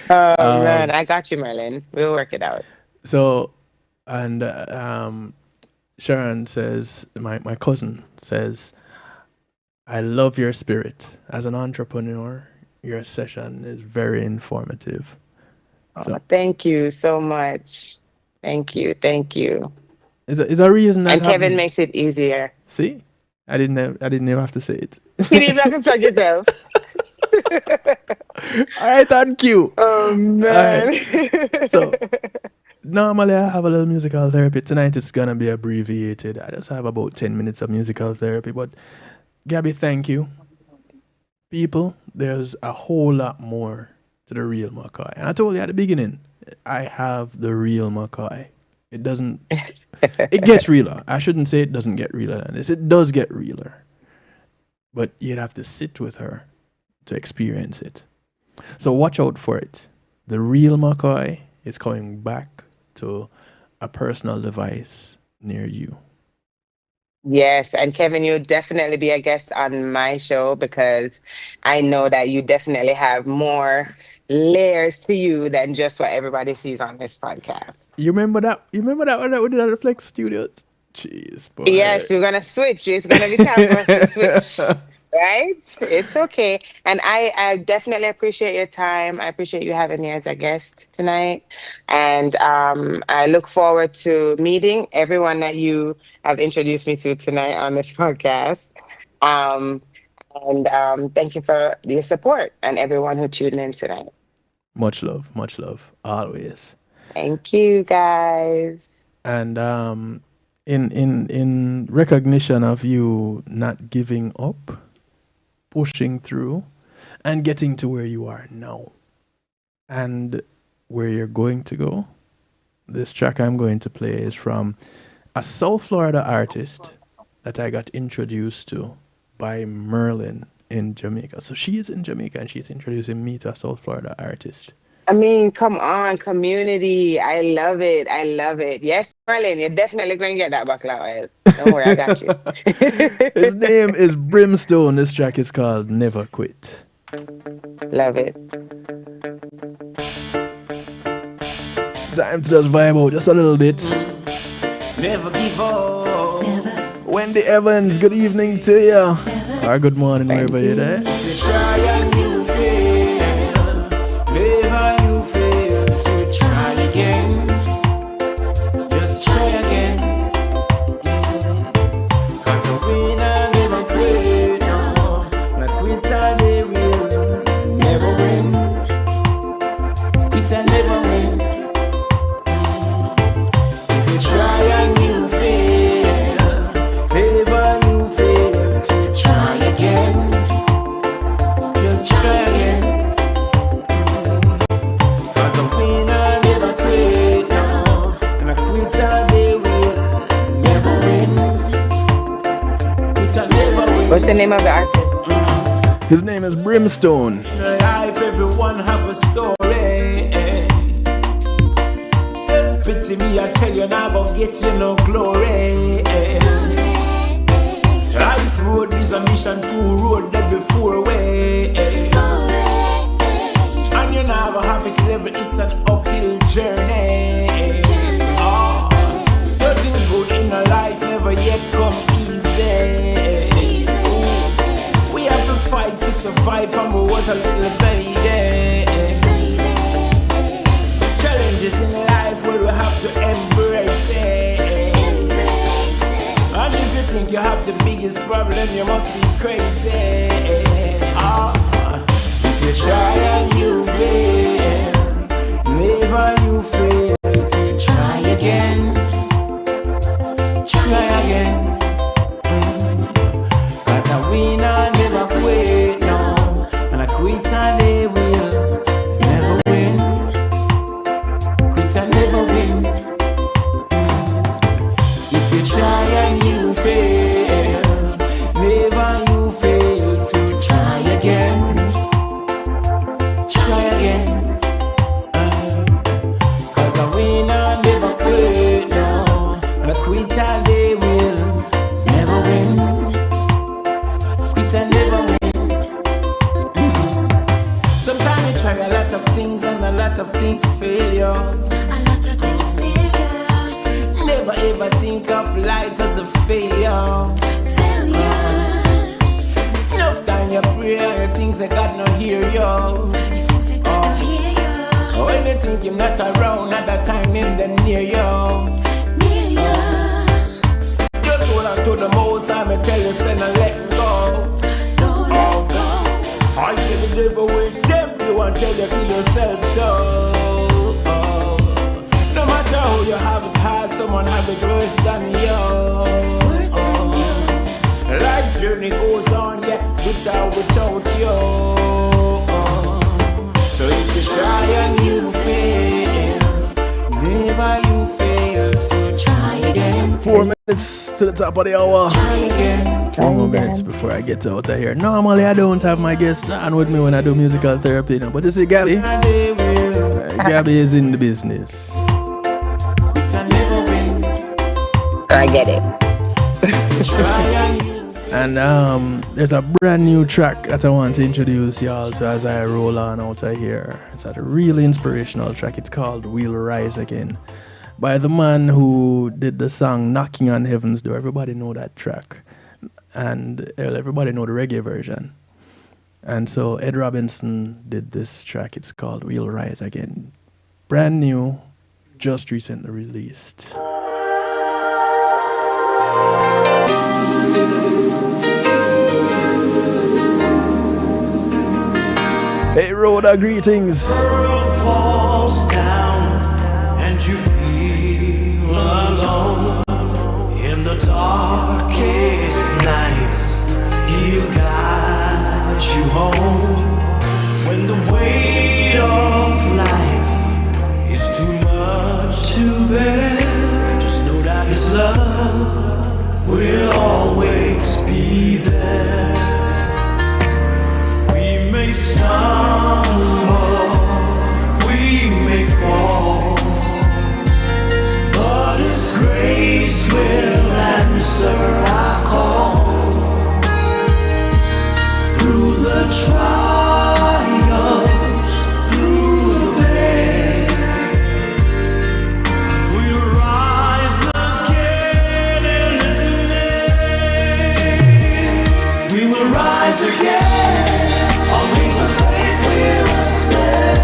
Oh man, um, I got you, Merlin. We'll work it out. so, and Sharon says, my cousin says, I love your spirit. As an entrepreneur, your session is very informative. Oh, So, thank you so much. Thank you, thank you. is a reason that And Kevin happened. makes it easier. See, I didn't even have to say it. You didn't even have to plug yourself. All right, thank you. Oh All right. man. So normally I have a little musical therapy. Tonight it's gonna be abbreviated. I just have about 10 minutes of musical therapy. But Gabby, thank you. People, there's a whole lot more to the real McKoy. And I told you at the beginning, I have the real McKoy. It doesn't it gets realer. I shouldn't say it doesn't get realer than this. It does get realer. But you'd have to sit with her to experience it. So watch out for it. The real McKoy is coming back to a personal device near you. Yes, and Kevin, you'll definitely be a guest on my show because I know that you definitely have more layers to you than just what everybody sees on this podcast. You remember that? You remember that one that we did at the Flex Studio? Jeez, boy. Yes, we're gonna switch. It's gonna be time for us to switch. Right? It's okay. And I definitely appreciate your time. I appreciate you having me as a guest tonight. And I look forward to meeting everyone that you have introduced me to tonight on this podcast. Um, and thank you for your support and everyone who tuned in tonight. Much love, always. Thank you, guys. And in recognition of you not giving up, pushing through, and getting to where you are now, and where you're going to go, this track I'm going to play is from a South Florida artist that I got introduced to by Merlin in Jamaica. So she is in Jamaica and she's introducing me to a South Florida artist. I mean, come on, community. I love it. I love it. Yes, Marlene, you're definitely going to get that buckle oil. Don't worry, I got you. His name is Brimstone. This track is called Never Quit. Love it. Time to just vibe out just a little bit. Never give up. Wendy Evans, good evening to you. Or good morning, wherever you're there. You try and you fail. Never you fail to try again. Just try again. Cause a winner never quit. No. And a quitter they will never win. Quitter never win. If you try and you fail, never you fail to try again. Just try again. Cause a winner never quit, no. And a quitter they will never win. Quitter never win. What's the name of the artist? His name is Brimstone. In life everyone have a story. Self-pity me, I tell you now, go get you no glory. Life road is a mission to road that before way. And you never have it level, it's an uphill journey. Oh, nothing good in a life never yet come easy. We have to fight to survive from we was a little baby. Challenges in life where we have to embrace it. And if you think you have the biggest problem, you must be crazy. If you try and you fail, never you fail to try again. Try again. Cause a winner never quit, no. And a quitter they will never win. Quitter never win. hear you. When you think him not around, at that time him then near you. Just hold on to the most time I tell you, send and let go. Don't let go. I say the devil will tempt you and tell you kill yourself too. No matter how you have it hard, someone have it worse than you. Life journey goes on, yeah, without you. So if you try and you fail, never you fail to try again. 4 minutes to the top of the hour. Try again. 4 more minutes before I get out of here. Normally I don't have my guests on with me when I do musical therapy, but you see Gabi, Gabi is in the business. I get it. And there's a brand new track that I want to introduce y'all to as I roll on out of here. It's a really inspirational track. It's called We'll Rise Again by the man who did the song Knocking on Heaven's Door. Everybody know that track. And everybody know the reggae version. And so Ed Robinson did this track. It's called We'll Rise Again. Brand new, just recently released. Hey Rhoda, greetings. The world falls down and you feel alone. In the darkest nights, He'll guide you home. When the weight of life is too much to bear, just know that His love will always be there. We may stumble, we may fall, but His grace will answer our call. Through the trials, through the pain, we'll rise again in His name. We will rise again. On wings of faith we will stand.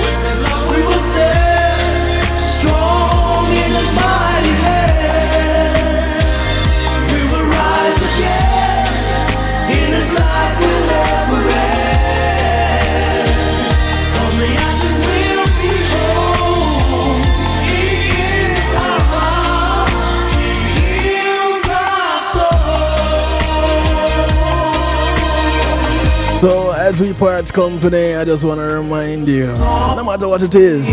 With His love we will stand. Strong in His mighty hand. We will rise again. In His life we'll never end. From the ashes we'll be whole. He is our God. He heals our soul. So as we part company, I just want to remind you, no matter what it is,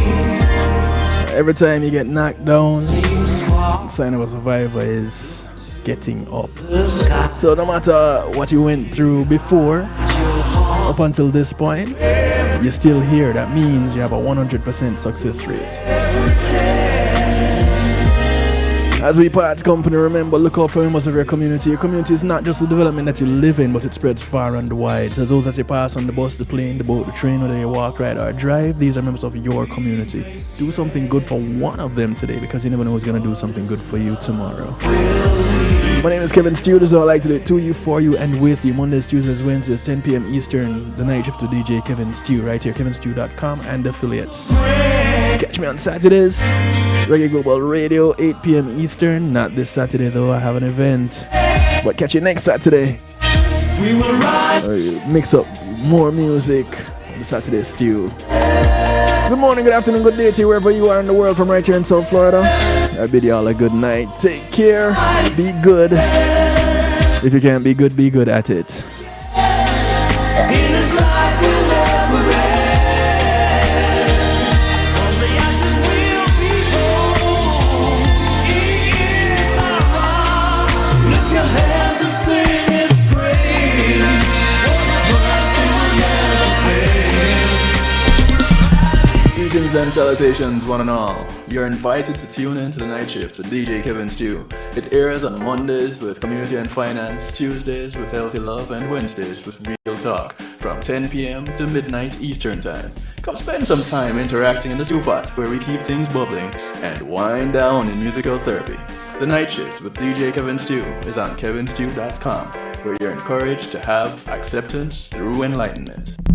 every time you get knocked down, the sign of a survivor is getting up. So no matter what you went through before, up until this point, you're still here. That means you have a 100% success rate. As we part company, remember, look out for members of your community. Your community is not just the development that you live in, but it spreads far and wide. So those that you pass on the bus, the plane, the boat, the train, whether you walk, ride, or drive, these are members of your community. Do something good for one of them today, because you never know who's going to do something good for you tomorrow. My name is Kevin Stew. This is what I like to do to you, for you, and with you. Mondays, Tuesdays, Wednesdays, 10 p.m. Eastern, the night shift to DJ Kevin Stew, right here, kevinstew.com and affiliates. Catch me on Saturdays, Reggae Global Radio, 8 p.m. Eastern. Not this Saturday though, I have an event. But catch you next Saturday. We will rise. Mix up more music on the Saturday Stew. Good morning, good afternoon, good day to you wherever you are in the world from right here in South Florida. I bid you all a good night. Take care. Be good. If you can't be good at it. In His life we'll never end. From the ashes we'll be whole. He is our God. Lift your hands and sing His praise. His mercy will never fail. Greetings and salutations, one and all. You're invited to tune in to the night shift with DJ Kevin Stew. It airs on Mondays with Community and Finance, Tuesdays with Healthy Love, and Wednesdays with Real Talk from 10 p.m. to midnight Eastern Time. Come spend some time interacting in the stew pot where we keep things bubbling and wind down in musical therapy. The night shift with DJ Kevin Stew is on kevinstew.com where you're encouraged to have acceptance through enlightenment.